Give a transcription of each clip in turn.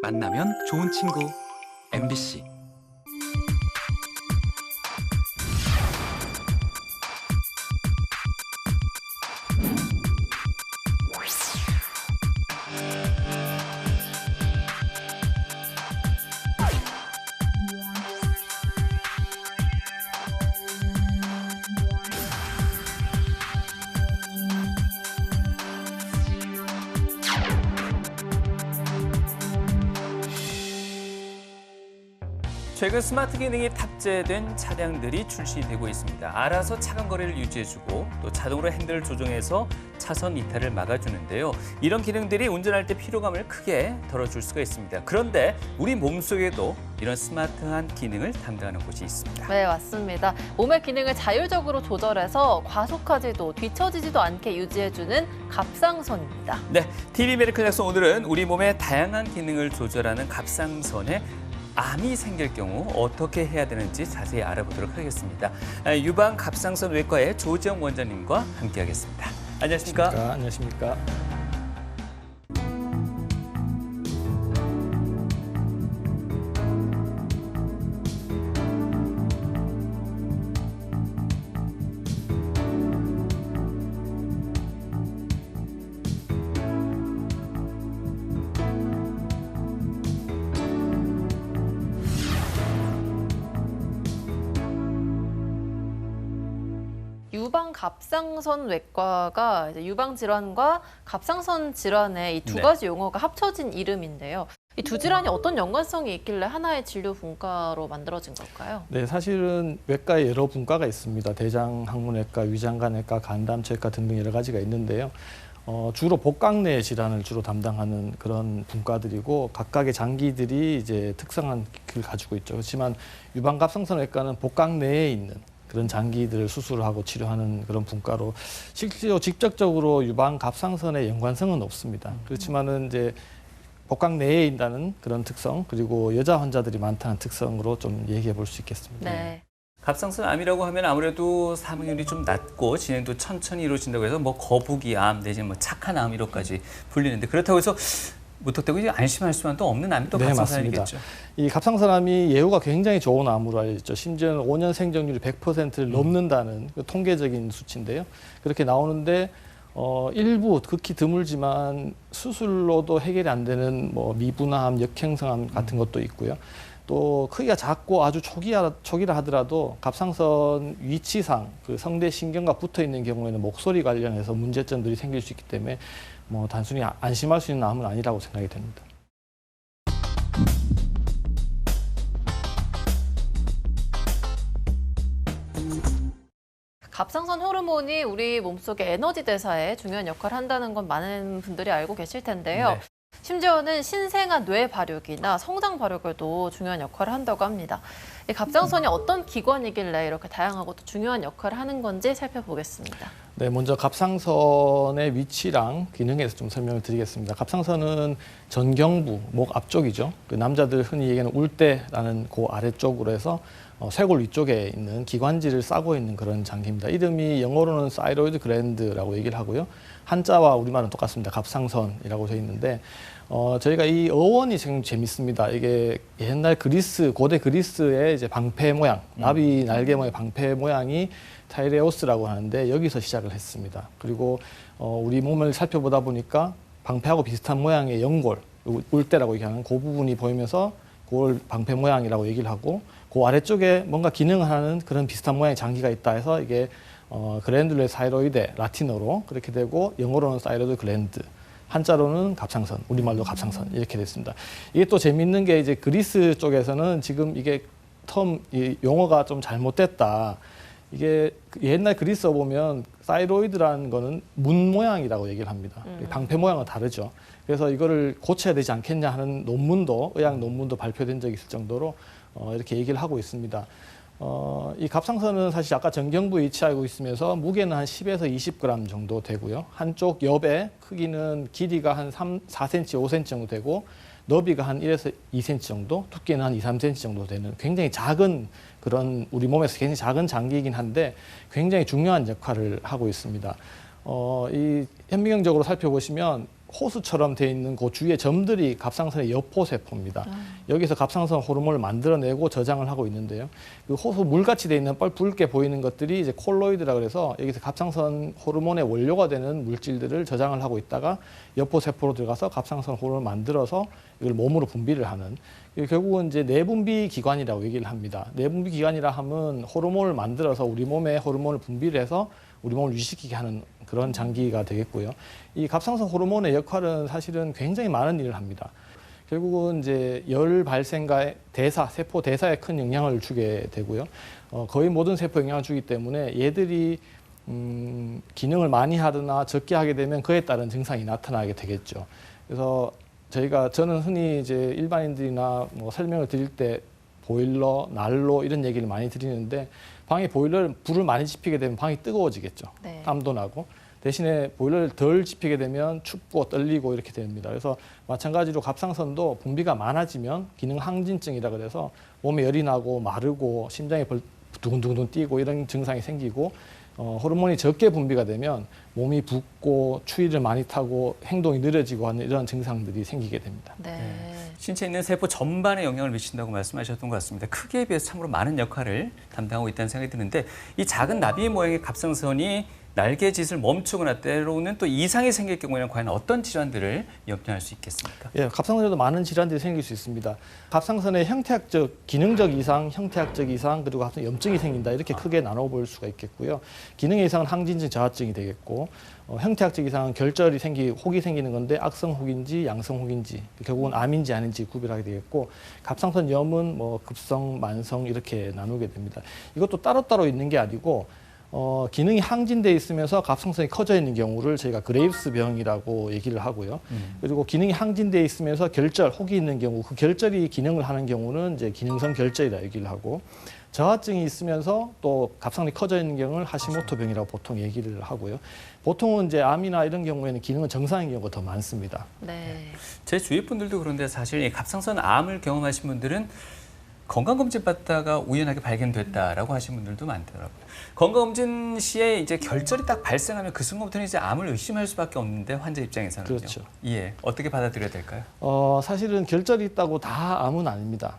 만나면 좋은 친구 MBC. 최근 스마트 기능이 탑재된 차량들이 출시되고 있습니다. 알아서 차간 거리를 유지해주고 또 자동으로 핸들을 조정해서 차선 이탈을 막아주는데요. 이런 기능들이 운전할 때 피로감을 크게 덜어줄 수가 있습니다. 그런데 우리 몸속에도 이런 스마트한 기능을 담당하는 곳이 있습니다. 네, 맞습니다. 몸의 기능을 자율적으로 조절해서 과속하지도 뒤처지지도 않게 유지해주는 갑상선입니다. 네, TV 메디컬 잭슨 오늘은 우리 몸의 다양한 기능을 조절하는 갑상선에 암이 생길 경우 어떻게 해야 되는지 자세히 알아보도록 하겠습니다. 유방 갑상선 외과의 조지영 원장님과 함께하겠습니다. 안녕하십니까? 안녕하십니까? 유방 갑상선 외과가 이제 유방 질환과 갑상선 질환의 이 두 네. 가지 용어가 합쳐진 이름인데요. 이 두 질환이 어떤 연관성이 있길래 하나의 진료 분과로 만들어진 걸까요? 네, 사실은 외과에 여러 분과가 있습니다. 대장 항문외과, 위장관외과, 간담체외과 등등 여러 가지가 있는데요. 주로 복강내 질환을 주로 담당하는 그런 분과들이고 각각의 장기들이 이제 특성한 걸 가지고 있죠. 그렇지만 유방갑상선외과는 복강내에 있는 그런 장기들을 수술하고 치료하는 그런 분과로 실제로 직접적으로 유방갑상선의 연관성은 없습니다. 그렇지만은 이제 복강 내에 있다는 그런 특성 그리고 여자 환자들이 많다는 특성으로 좀 얘기해 볼 수 있겠습니다. 네. 갑상선 암이라고 하면 아무래도 사망률이 좀 낮고 진행도 천천히 이루어진다고 해서 뭐 거북이 암 내지는 뭐 착한 암이로까지 불리는데 그렇다고 해서 무턱대고 이제 안심할 수만도 없는 암이 또 네, 갑상선이겠죠. 이 갑상선암이 예후가 굉장히 좋은 암으로 알려졌죠. 심지어는 5년 생존율이 100%를 넘는다는 그 통계적인 수치인데요. 그렇게 나오는데 일부 극히 드물지만 수술로도 해결이 안 되는 뭐 미분암, 역행성암 같은 것도 있고요. 또 크기가 작고 아주 초기라 하더라도 갑상선 위치상 그 성대 신경과 붙어 있는 경우에는 목소리 관련해서 문제점들이 생길 수 있기 때문에 뭐 단순히 안심할 수 있는 암은 아니라고 생각이 됩니다. 갑상선 호르몬이 우리 몸속의 에너지 대사에 중요한 역할을 한다는 건 많은 분들이 알고 계실 텐데요. 네. 심지어는 신생아 뇌 발육이나 성장 발육에도 중요한 역할을 한다고 합니다. 이 갑상선이 어떤 기관이길래 이렇게 다양하고 또 중요한 역할을 하는 건지 살펴보겠습니다. 네, 먼저 갑상선의 위치랑 기능에 대해서 좀 설명을 드리겠습니다. 갑상선은 전경부, 목 앞쪽이죠. 그 남자들 흔히 얘기하는 울대라는 그 아래쪽으로 해서 쇄골 위쪽에 있는 기관지를 싸고 있는 그런 장기입니다. 이름이 영어로는 사이로이드 글랜드라고 얘기를 하고요. 한자와 우리말은 똑같습니다. 갑상선이라고 되어 있는데 저희가 이 어원이 참 재밌습니다. 이게 옛날 그리스, 고대 그리스의 이제 방패 모양, 나비 날개 모양의 방패 모양이 타이레오스라고 하는데 여기서 시작을 했습니다. 그리고 우리 몸을 살펴보다 보니까 방패하고 비슷한 모양의 연골, 울대라고 얘기하는 그 부분이 보이면서 그걸 방패 모양이라고 얘기를 하고 그 아래쪽에 뭔가 기능을 하는 그런 비슷한 모양의 장기가 있다 해서 이게 글랜듈레 사이로이데 라틴어로 그렇게 되고 영어로는 사이로이드 글랜드, 한자로는 갑상선, 우리말로 갑상선 이렇게 됐습니다. 이게 또 재밌는 게 이제 그리스 쪽에서는 지금 이게 이 용어가 좀 잘못됐다. 이게 옛날 그리스어 보면 사이로이드라는 거는 문 모양이라고 얘기를 합니다. 방패 모양은 다르죠. 그래서 이거를 고쳐야 되지 않겠냐 하는 논문도, 의학 논문도 발표된 적이 있을 정도로 이렇게 얘기를 하고 있습니다. 이 갑상선은 사실 아까 전경부에 위치하고 있으면서 무게는 한 10에서 20g 정도 되고요. 한쪽 옆에 크기는 길이가 한 4cm, 5cm 정도 되고 너비가 한 1에서 2cm 정도, 두께는 한 2, 3cm 정도 되는 굉장히 작은 그런 우리 몸에서 굉장히 작은 장기이긴 한데 굉장히 중요한 역할을 하고 있습니다. 이 현미경적으로 살펴보시면 호수처럼 돼 있는 그 주위의 점들이 갑상선의 여포세포입니다. 여기서 갑상선 호르몬을 만들어내고 저장을 하고 있는데요. 그 호수 물같이 돼 있는 붉게 보이는 것들이 이제 콜로이드라 그래서 여기서 갑상선 호르몬의 원료가 되는 물질들을 저장을 하고 있다가 여포세포로 들어가서 갑상선 호르몬을 만들어서 이걸 몸으로 분비를 하는, 결국은 이제 내분비 기관이라고 얘기를 합니다. 내분비 기관이라 하면 호르몬을 만들어서 우리 몸에 호르몬을 분비를 해서 우리 몸을 유지시키게 하는 그런 장기가 되겠고요. 이 갑상선 호르몬의 역할은 사실은 굉장히 많은 일을 합니다. 결국은 이제 열 발생과 대사, 세포 대사에 큰 영향을 주게 되고요. 거의 모든 세포에 영향을 주기 때문에 얘들이 기능을 많이 하거나 적게 하게 되면 그에 따른 증상이 나타나게 되겠죠. 그래서 저는 흔히 이제 일반인들이나 뭐 설명을 드릴 때 보일러, 난로 이런 얘기를 많이 드리는데, 방에 보일러를 불을 많이 지피게 되면 방이 뜨거워지겠죠. 네. 땀도 나고. 대신에 보일러를 덜 지피게 되면 춥고 떨리고 이렇게 됩니다. 그래서 마찬가지로 갑상선도 분비가 많아지면 기능 항진증이라 그래서 몸에 열이 나고 마르고 심장이 두근두근 뛰고 이런 증상이 생기고, 호르몬이 적게 분비가 되면 몸이 붓고 추위를 많이 타고 행동이 느려지고 하는 이런 증상들이 생기게 됩니다. 네. 신체에 있는 세포 전반에 영향을 미친다고 말씀하셨던 것 같습니다. 크기에 비해서 참으로 많은 역할을 담당하고 있다는 생각이 드는데, 이 작은 나비 모양의 갑상선이 날개짓을 멈추거나 때로는 또 이상이 생길 경우에는 과연 어떤 질환들을 염려할 수 있겠습니까? 예, 갑상선에도 많은 질환들이 생길 수 있습니다. 갑상선의 형태학적, 기능적 이상, 형태학적 이상, 그리고 갑상 염증이 생긴다, 이렇게 크게 나눠볼 수가 있겠고요. 기능의 이상은 항진증, 저하증이 되겠고, 형태학적 이상은 결절이 혹이 생기는 건데 악성혹인지 양성혹인지, 결국은 암인지 아닌지 구별하게 되겠고, 갑상선 염은 뭐 급성, 만성 이렇게 나누게 됩니다. 이것도 따로따로 있는 게 아니고, 기능이 항진돼 있으면서 갑상선이 커져 있는 경우를 저희가 그레이브스 병이라고 얘기를 하고요. 그리고 기능이 항진돼 있으면서 결절, 혹이 있는 경우, 그 결절이 기능을 하는 경우는 이제 기능성 결절이라 얘기를 하고, 저하증이 있으면서 또 갑상선이 커져 있는 경우를 하시모토 병이라고 보통 얘기를 하고요. 보통은 이제 암이나 이런 경우에는 기능은 정상인 경우가 더 많습니다. 네. 제 주위 분들도 그런데 사실 이 갑상선 암을 경험하신 분들은 건강검진 받다가 우연하게 발견됐다라고 하신 분들도 많더라고요. 건강검진 시에 이제 결절이 딱 발생하면 그 순간부터는 이제 암을 의심할 수밖에 없는데, 환자 입장에서는요. 그렇죠. 예, 어떻게 받아들여야 될까요? 사실은 결절이 있다고 다 암은 아닙니다.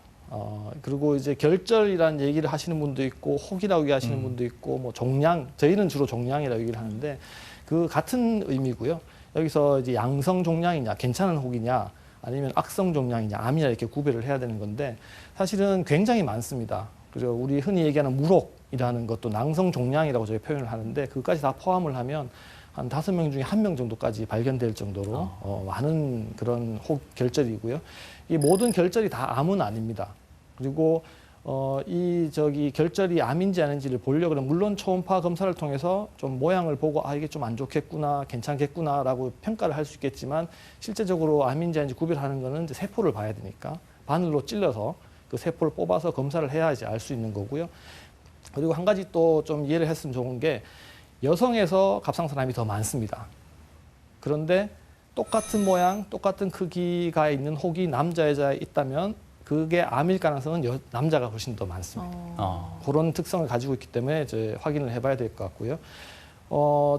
그리고 이제 결절이라는 얘기를 하시는 분도 있고, 혹이라고 얘기하시는 분도 있고, 뭐 종양, 저희는 주로 종양이라고 얘기를 하는데 그 같은 의미고요. 여기서 이제 양성 종양이냐, 괜찮은 혹이냐, 아니면 악성 종양이냐, 암이냐 이렇게 구별을 해야 되는 건데, 사실은 굉장히 많습니다. 그리고 우리 흔히 얘기하는 물혹이라는 것도 낭성 종양이라고 저희 표현을 하는데, 그것까지 다 포함을 하면 한 5명 중에 1명 정도까지 발견될 정도로 많은 그런 혹 결절이고요. 이 모든 결절이 다 암은 아닙니다. 그리고 결절이 암인지 아닌지를 보려고 그러면 물론 초음파 검사를 통해서 좀 모양을 보고 이게 좀 안 좋겠구나, 괜찮겠구나라고 평가를 할 수 있겠지만, 실제적으로 암인지 아닌지 구별하는 거는 이제 세포를 봐야 되니까 바늘로 찔러서 그 세포를 뽑아서 검사를 해야지 알 수 있는 거고요. 그리고 한 가지 또 좀 이해를 했으면 좋은 게, 여성에서 갑상선암이 더 많습니다. 그런데 똑같은 모양, 똑같은 크기가 있는 혹이 남자, 여자에 있다면 그게 암일 가능성은 남자가 훨씬 더 많습니다. 그런 특성을 가지고 있기 때문에 이제 확인을 해봐야 될 것 같고요.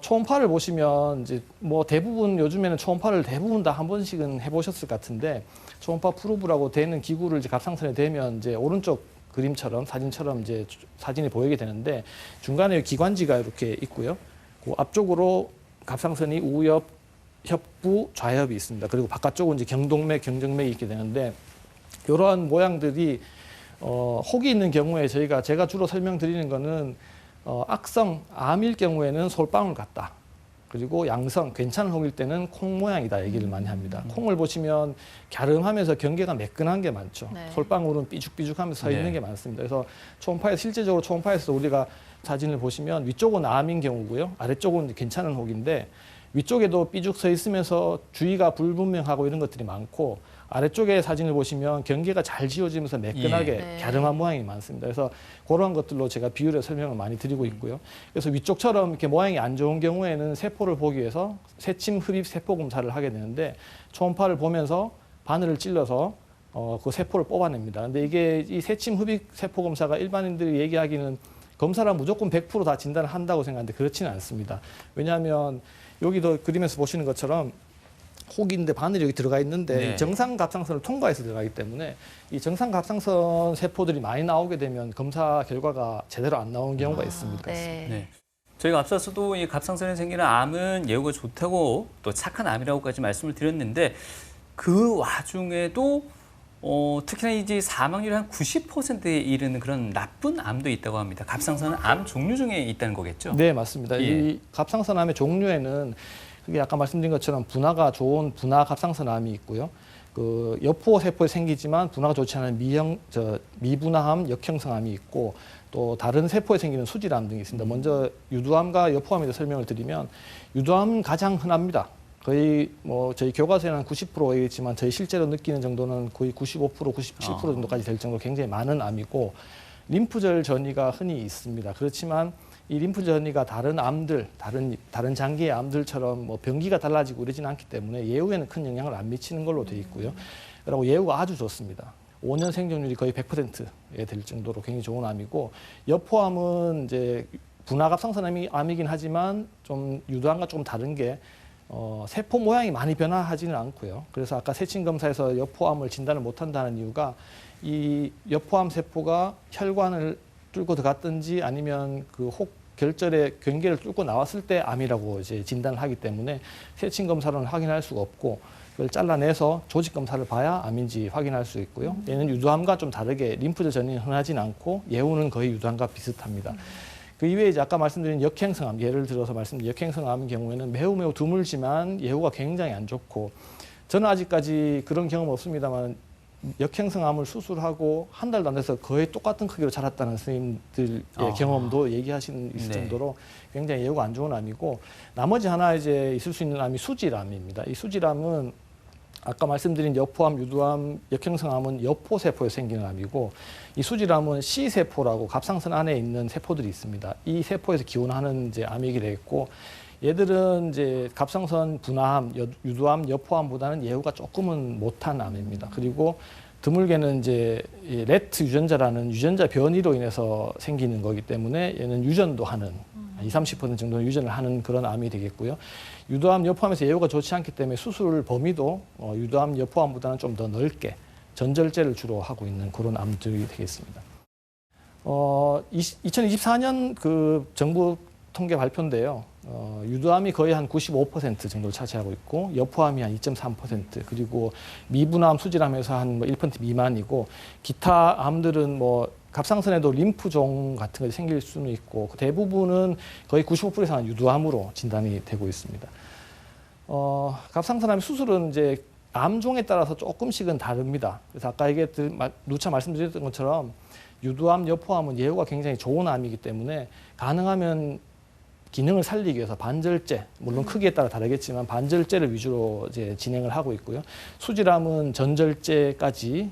초음파를 보시면 이제 뭐 대부분 요즘에는 초음파를 대부분 다 한 번씩은 해보셨을 것 같은데, 초음파 프로브라고 되는 기구를 이제 갑상선에 대면 이제 오른쪽 그림처럼 사진처럼 이제 사진이 보이게 되는데, 중간에 기관지가 이렇게 있고요. 그 앞쪽으로 갑상선이 우엽, 협부, 좌협이 있습니다. 그리고 바깥쪽은 이제 경동맥, 경정맥이 있게 되는데, 이러한 모양들이 혹이 있는 경우에 제가 주로 설명드리는 거는 악성, 암일 경우에는 솔방울 같다. 그리고 양성, 괜찮은 혹일 때는 콩 모양이다 얘기를 많이 합니다. 콩을 보시면 갸름하면서 경계가 매끈한 게 많죠. 네. 솔방울은 삐죽삐죽하면서 서 있는 게 많습니다. 그래서 실제적으로 초음파에서 우리가 사진을 보시면 위쪽은 암인 경우고요. 아래쪽은 괜찮은 혹인데, 위쪽에도 삐죽 서 있으면서 주위가 불분명하고 이런 것들이 많고, 아래쪽에 사진을 보시면 경계가 잘 지워지면서 매끈하게 네. 갸름한 모양이 많습니다. 그래서 그런 것들로 제가 비율의 설명을 많이 드리고 있고요. 그래서 위쪽처럼 이렇게 모양이 안 좋은 경우에는 세포를 보기 위해서 세침 흡입 세포 검사를 하게 되는데, 초음파를 보면서 바늘을 찔러서 그 세포를 뽑아냅니다. 근데 이게 이 세침 흡입 세포 검사가 일반인들이 얘기하기는 검사라 무조건 100% 다 진단을 한다고 생각하는데 그렇지는 않습니다. 왜냐하면 여기도 그림에서 보시는 것처럼 혹인데 바늘이 여기 들어가 있는데 네. 이 정상 갑상선을 통과해서 들어가기 때문에 이 정상 갑상선 세포들이 많이 나오게 되면 검사 결과가 제대로 안 나오는 경우가 있습니다. 네. 네. 저희가 앞서서도 이 갑상선에 생기는 암은 예후가 좋다고 또 착한 암이라고까지 말씀을 드렸는데 그 와중에도 특히나 이제 사망률이 한 90%에 이르는 그런 나쁜 암도 있다고 합니다. 갑상선은 암 종류 중에 있다는 거겠죠? 네, 맞습니다. 예. 이 갑상선암의 종류에는 그게 아까 말씀드린 것처럼 분화가 좋은 분화 갑상선암이 있고요. 그 여포 세포에 생기지만 분화가 좋지 않은 미분화암, 역형성암이 있고 또 다른 세포에 생기는 수질암 등이 있습니다. 먼저 유두암과 여포암에 대해서 설명을 드리면 유두암은 가장 흔합니다. 거의 뭐 저희 교과서에는 한 90% 얘기했지만 저희 실제로 느끼는 정도는 거의 95%, 97% 정도까지 될 정도로 굉장히 많은 암이고 림프절 전이가 흔히 있습니다. 그렇지만 이 림프 전이가 다른 암들, 다른 장기의 암들처럼 뭐 병기가 달라지고 이러지는 않기 때문에 예후에는 큰 영향을 안 미치는 걸로 돼 있고요. 그리고 예후가 아주 좋습니다. 5년 생존율이 거의 100%에 될 정도로 굉장히 좋은 암이고 여포암은 이제 분화갑상선암이긴 하지만 좀 유두암과 조금 다른 게 세포 모양이 많이 변화하지는 않고요. 그래서 아까 세친 검사에서 여포암을 진단을 못한다는 이유가 이 여포암 세포가 혈관을 뚫고 들어갔든지 아니면 그 혹 결절의 경계를 뚫고 나왔을 때 암이라고 이제 진단을 하기 때문에 세친 검사로는 확인할 수가 없고 그걸 잘라내서 조직 검사를 봐야 암인지 확인할 수 있고요. 얘는 유두암과 좀 다르게 림프절 전이는 흔하진 않고 예후는 거의 유두암과 비슷합니다. 그 이외에 이제 아까 말씀드린 역행성암, 예를 들어서 말씀드린 역행성암의 경우에는 매우 드물지만 예후가 굉장히 안 좋고 저는 아직까지 그런 경험 없습니다만 역행성암을 수술하고 한 달도 안 돼서 거의 똑같은 크기로 자랐다는 선생님들의 경험도 얘기하시는 있을 정도로 굉장히 예후가 안 좋은 암이고 나머지 하나 이제 있을 수 있는 암이 수질암입니다. 이 수질암은 아까 말씀드린 여포암, 유두암, 역형성암은 여포세포에 생기는 암이고 이 수질암은 C세포라고 갑상선 안에 있는 세포들이 있습니다. 이 세포에서 기원하는 이제 암이게 되겠고 얘들은 이제 갑상선 분화암, 유두암, 여포암보다는 예후가 조금은 못한 암입니다. 그리고 드물게는 이제 레트 유전자라는 유전자 변이로 인해서 생기는 거기 때문에 얘는 유전도 하는 20~30% 정도는 유전을 하는 그런 암이 되겠고요. 유두암, 여포암에서 예후가 좋지 않기 때문에 수술 범위도 유두암, 여포암보다는 좀 더 넓게 전절제를 주로 하고 있는 그런 암들이 되겠습니다. 2024년 그 정부 통계 발표인데요. 유두암이 거의 한 95% 정도를 차지하고 있고 여포암이 한 2.3% 그리고 미분암, 수질암에서 한 1% 미만이고 기타 암들은 뭐 갑상선에도 림프종 같은 것이 생길 수는 있고 대부분은 거의 95% 이상은 유두암으로 진단이 되고 있습니다. 갑상선암 수술은 이제 암종에 따라서 조금씩은 다릅니다. 그래서 아까 누차 말씀드렸던 것처럼 유두암, 여포암은 예후가 굉장히 좋은 암이기 때문에 가능하면 기능을 살리기 위해서 반절제, 물론 크기에 따라 다르겠지만 반절제를 위주로 이제 진행을 하고 있고요. 수질암은 전절제까지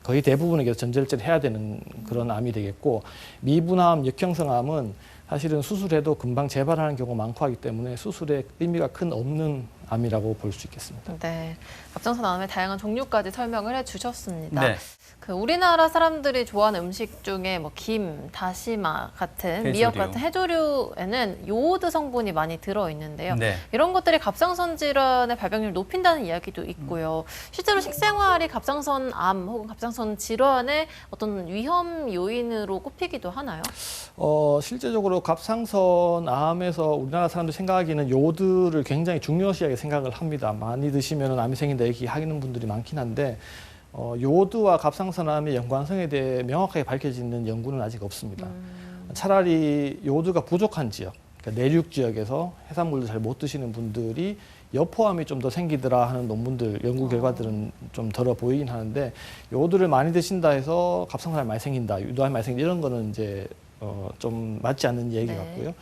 거의 대부분에게 전절제를 해야 되는 그런 암이 되겠고 미분암, 역형성암은 사실은 수술해도 금방 재발하는 경우가 많고 하기 때문에 수술에 의미가 큰 없는 암이라고 볼 수 있겠습니다. 네, 갑상선암의 다양한 종류까지 설명을 해주셨습니다. 네. 그 우리나라 사람들이 좋아하는 음식 중에 뭐 김, 다시마 같은 미역 같은 해조류에는 요오드 성분이 많이 들어 있는데요. 네. 이런 것들이 갑상선 질환의 발병률을 높인다는 이야기도 있고요. 실제로 식생활이 갑상선암 혹은 갑상선 질환의 어떤 위험 요인으로 꼽히기도 하나요? 실제적으로 갑상선암에서 우리나라 사람들이 생각하기에는 요오드를 굉장히 중요시하게 생각을 합니다. 많이 드시면 암이 생긴다 얘기하는 분들이 많긴 한데 요오드와 갑상선암의 연관성에 대해 명확하게 밝혀지는 연구는 아직 없습니다. 차라리 요오드가 부족한 지역, 그러니까 내륙 지역에서 해산물도 잘 못 드시는 분들이 여포암이 좀 더 생기더라 하는 논문들, 연구 결과들은 좀 덜어 보이긴 하는데 요오드를 많이 드신다 해서 갑상선암이 많이 생긴다, 유두암이 많이 생긴다 이런 거는 이제 좀 맞지 않는 얘기 같고요.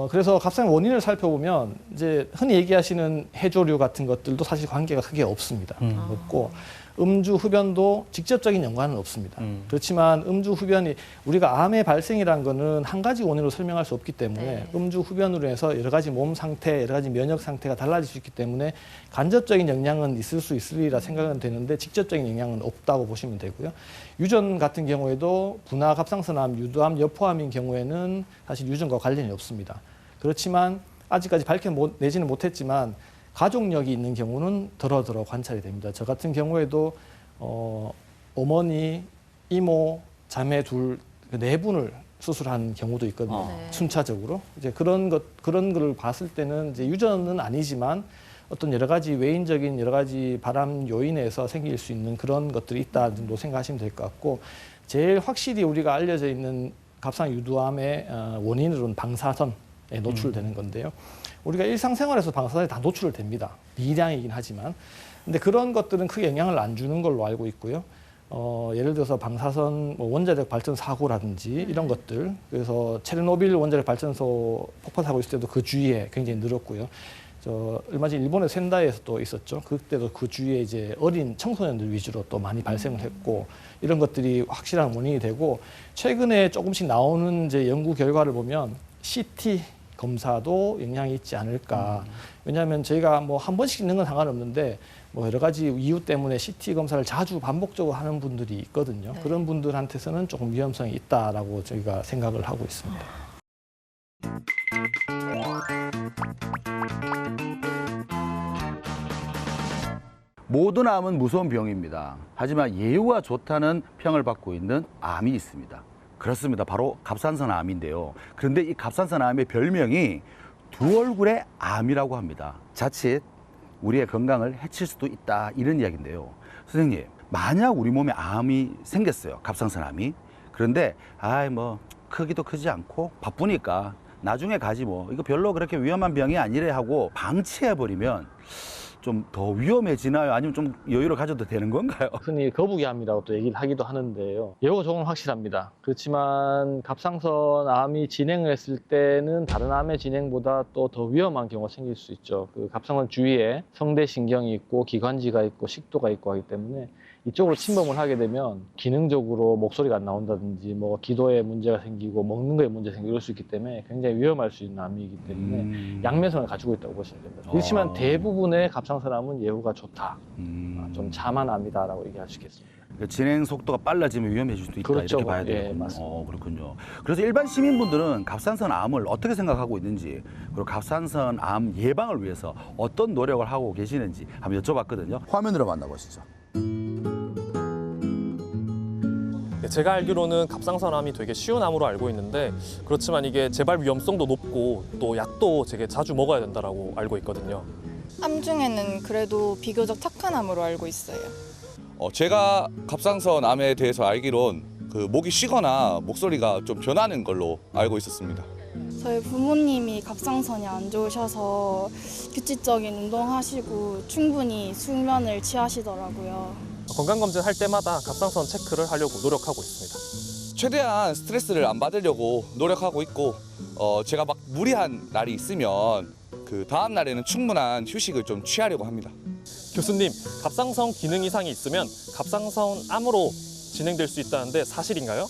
그래서 갑상의 원인을 살펴보면 이제 흔히 얘기하시는 해조류 같은 것들도 사실 관계가 크게 없습니다. 없고 음주 흡연도 직접적인 연관은 없습니다. 그렇지만 음주 흡연이 우리가 암의 발생이라는 거는 한 가지 원인으로 설명할 수 없기 때문에 음주 흡연으로 해서 여러 가지 몸 상태, 여러 가지 면역 상태가 달라질 수 있기 때문에 간접적인 영향은 있을 수 있으리라 생각은 되는데 직접적인 영향은 없다고 보시면 되고요. 유전 같은 경우에도 분화 갑상선암, 유두암, 여포암인 경우에는 사실 유전과 관련이 없습니다. 그렇지만 아직까지 밝혀내지는 못했지만 가족력이 있는 경우는 더러 관찰이 됩니다. 저 같은 경우에도 어머니, 이모, 자매 둘 네 분을 수술한 경우도 있거든요. 네. 순차적으로 이제 그런 거를 봤을 때는 이제 유전은 아니지만 어떤 여러 가지 외인적인 여러 가지 바람 요인에서 생길 수 있는 그런 것들이 있다 정도 생각하시면 될 것 같고, 제일 확실히 우리가 알려져 있는 갑상 유두암의 원인으로는 방사선에 노출되는 건데요. 우리가 일상생활에서 방사선에 다 노출됩니다. 미량이긴 하지만. 근데 그런 것들은 크게 영향을 안 주는 걸로 알고 있고요. 예를 들어서 방사선 원자력 발전 사고라든지 이런 것들, 그래서 체르노빌 원자력 발전소 폭발 사고 있을 때도 그 주위에 굉장히 늘었고요. 얼마 전 일본의 센다이에서 또 있었죠. 그때도 그 주위에 이제 어린 청소년들 위주로 또 많이 발생을 했고, 이런 것들이 확실한 원인이 되고, 최근에 조금씩 나오는 이제 연구 결과를 보면 CT 검사도 영향이 있지 않을까. 왜냐하면 저희가 뭐 한 번씩 있는 건 상관없는데 뭐 여러 가지 이유 때문에 CT 검사를 자주 반복적으로 하는 분들이 있거든요. 네. 그런 분들한테서는 조금 위험성이 있다라고 저희가 생각을 하고 있습니다. 모든 암은 무서운 병입니다. 하지만 예후가 좋다는 평을 받고 있는 암이 있습니다. 그렇습니다. 바로 갑상선 암인데요. 그런데 이 갑상선 암의 별명이 두 얼굴의 암이라고 합니다. 자칫 우리의 건강을 해칠 수도 있다, 이런 이야기인데요. 선생님, 만약 우리 몸에 암이 생겼어요. 갑상선 암이. 그런데 뭐 크기도 크지 않고 바쁘니까 나중에 가지 뭐, 이거 별로 그렇게 위험한 병이 아니래 하고 방치해버리면 좀 더 위험해지나요? 아니면 좀 여유를 가져도 되는 건가요? 흔히 거북이암이라고 또 얘기를 하기도 하는데요. 예후가 조금 확실합니다. 그렇지만 갑상선 암이 진행을 했을 때는 다른 암의 진행보다 또 더 위험한 경우가 생길 수 있죠. 그 갑상선 주위에 성대신경이 있고 기관지가 있고 식도가 있고 하기 때문에 이쪽으로 침범을 하게 되면 기능적으로 목소리가 안 나온다든지 뭐 기도에 문제가 생기고 먹는 거에 문제가 생기고 이럴 수 있기 때문에 굉장히 위험할 수 있는 암이기 때문에 양면성을 가지고 있다고 보시면 됩니다. 그렇지만 대부분의 갑상선암은 예후가 좋다. 좀 참한 암이다라고 얘기할 수 있겠습니다. 그러니까 진행 속도가 빨라지면 위험해질 수도 있다, 그렇죠. 이렇게 봐야 예, 되겠군요. 맞습니다. 그렇군요. 그래서 일반 시민분들은 갑상선 암을 어떻게 생각하고 있는지, 그리고 갑상선 암 예방을 위해서 어떤 노력을 하고 계시는지 한번 여쭤봤거든요. 화면으로 만나보시죠. 제가 알기로는 갑상선암이 되게 쉬운 암으로 알고 있는데, 그렇지만 이게 재발 위험성도 높고 또 약도 되게 자주 먹어야 된다고 알고 있거든요. 암 중에는 그래도 비교적 착한 암으로 알고 있어요. 제가 갑상선 암에 대해서 알기론 그 목이 쉬거나 목소리가 좀 변하는 걸로 알고 있었습니다. 저희 부모님이 갑상선이 안 좋으셔서 규칙적인 운동하시고 충분히 숙면을 취하시더라고요. 건강검진 할 때마다 갑상선 체크를 하려고 노력하고 있습니다. 최대한 스트레스를 안 받으려고 노력하고 있고, 제가 막 무리한 날이 있으면 그 다음 날에는 충분한 휴식을 좀 취하려고 합니다. 교수님, 갑상선 기능 이상이 있으면 갑상선 암으로 진행될 수 있다는데 사실인가요?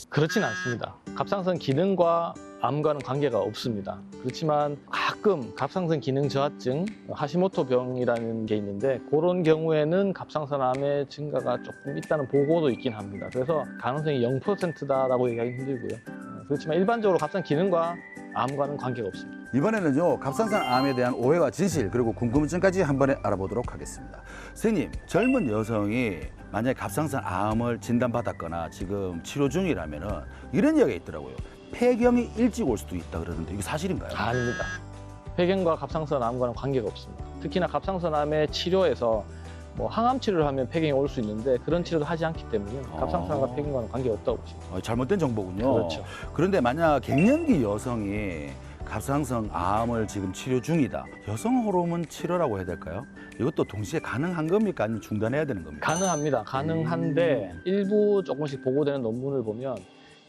그렇진 않습니다. 갑상선 기능과 암과는 관계가 없습니다. 그렇지만 가끔 갑상선 기능 저하증, 하시모토 병이라는 게 있는데, 그런 경우에는 갑상선암의 증가가 조금 있다는 보고도 있긴 합니다. 그래서 가능성이 0%다라고 얘기하기 힘들고요. 그렇지만 일반적으로 갑상 기능과 암과는 관계가 없습니다. 이번에는요, 갑상선 암에 대한 오해와 진실, 그리고 궁금증까지 한 번에 알아보도록 하겠습니다. 선생님, 젊은 여성이 만약에 갑상선 암을 진단받았거나 지금 치료 중이라면은 이런 이야기가 있더라고요. 폐경이 일찍 올 수도 있다 그러는데 이게 사실인가요? 아닙니다. 폐경과 갑상선 암과는 관계가 없습니다. 특히나 갑상선 암의 치료에서 뭐 항암 치료를 하면 폐경이 올 수 있는데 그런 치료도 하지 않기 때문에 갑상선암과 폐경과는 관계가 없다고 보십니다. 잘못된 정보군요. 그렇죠. 그런데 만약 갱년기 여성이 갑상선 암을 지금 치료 중이다. 여성 호르몬 치료라고 해야 될까요? 이것도 동시에 가능한 겁니까? 아니면 중단해야 되는 겁니까? 가능합니다. 가능한데 일부 조금씩 보고되는 논문을 보면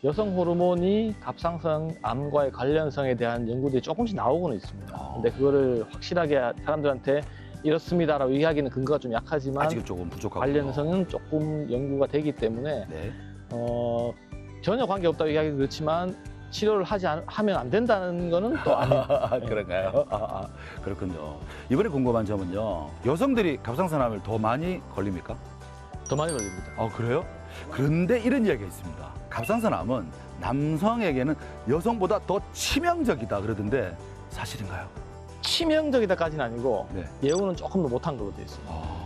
여성 호르몬이 갑상선 암과의 관련성에 대한 연구들이 조금씩 나오고는 있습니다. 근데 그거를 확실하게 사람들한테 이렇습니다라고 얘기하기는 근거가 좀 약하지만 아직 조금 부족하고 관련성은 조금 연구가 되기 때문에 네. 전혀 관계없다고 얘기하기 그렇지만 치료를 하면 안 된다는 거는 또 아니에요. 그런가요? 그렇군요. 이번에 궁금한 점은요. 여성들이 갑상선암을 더 많이 걸립니까? 더 많이 걸립니다. 그래요? 그런데 이런 이야기가 있습니다. 갑상선암은 남성에게는 여성보다 더 치명적이다 그러던데 사실인가요? 치명적이다까지는 아니고 네. 예후는 조금 더 못한 걸로 되어 있습니다.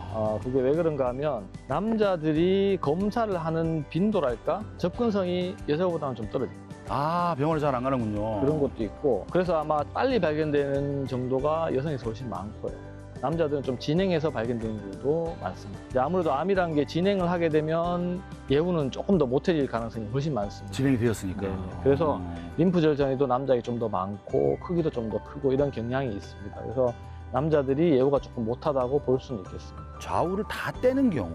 그게 왜 그런가 하면 남자들이 검사를 하는 빈도랄까 접근성이 여자보다는 좀 떨어집니다. 아, 병원에 잘 안 가는군요. 그런 것도 있고 그래서 아마 빨리 발견되는 정도가 여성에서 훨씬 많고요. 남자들은 좀 진행해서 발견되는 경우도 많습니다. 이제 아무래도 암이라는 게 진행을 하게 되면 예후는 조금 더 못해질 가능성이 훨씬 많습니다. 진행이 되었으니까. 네네. 그래서 림프절 전이도 남자에게 좀 더 많고 크기도 좀 더 크고 이런 경향이 있습니다. 그래서 남자들이 예후가 조금 못하다고 볼 수는 있겠습니다. 좌우를 다 떼는 경우,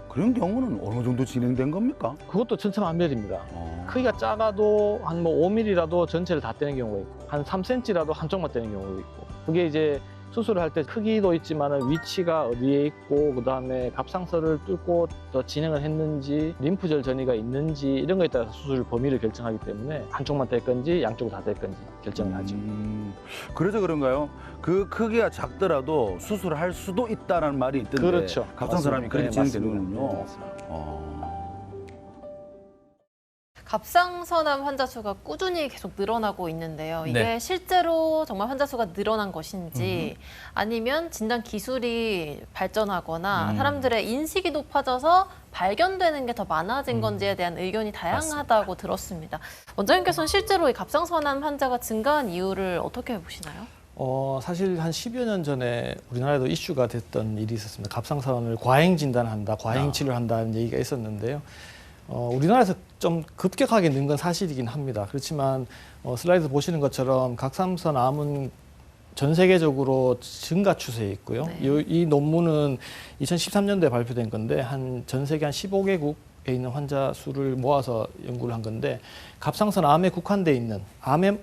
그런 경우는 어느 정도 진행된 겁니까? 그것도 천차만별입니다. 크기가 작아도 한 뭐 5mm라도 전체를 다 떼는 경우가 있고 한 3cm라도 한쪽만 떼는 경우가 있고 그게 이제 수술을 할 때 크기도 있지만 위치가 어디에 있고 그다음에 갑상선을 뚫고 더 진행을 했는지 림프절 전이가 있는지 이런 거에 따라서 수술 범위를 결정하기 때문에 한쪽만 뗄 건지 양쪽을 다 뗄 건지 결정을 하죠. 그래서 그런가요? 그 크기가 작더라도 수술을 할 수도 있다는 말이 있던데 그렇죠. 갑상선암이 그렇게 맞습니다. 진행되는군요. 네, 맞습니다. 갑상선암 환자 수가 꾸준히 계속 늘어나고 있는데요. 이게 네. 실제로 정말 환자 수가 늘어난 것인지 아니면 진단 기술이 발전하거나 사람들의 인식이 높아져서 발견되는 게 더 많아진 건지에 대한 의견이 다양하다고 들었습니다. 원장님께서는 실제로 이 갑상선암 환자가 증가한 이유를 어떻게 보시나요? 사실 한 10여 년 전에 우리나라에도 이슈가 됐던 일이 있었습니다. 갑상선을 과잉 진단한다, 과잉 치료를 한다는 얘기가 있었는데요. 우리나라에서 좀 급격하게 는 건 사실이긴 합니다. 그렇지만 슬라이드 보시는 것처럼 갑상선암은 전 세계적으로 증가 추세에 있고요. 네. 이 논문은 2013년도에 발표된 건데 전 세계 한 15개국에 있는 환자 수를 모아서 연구를 한 건데 갑상선암에 국한돼 있는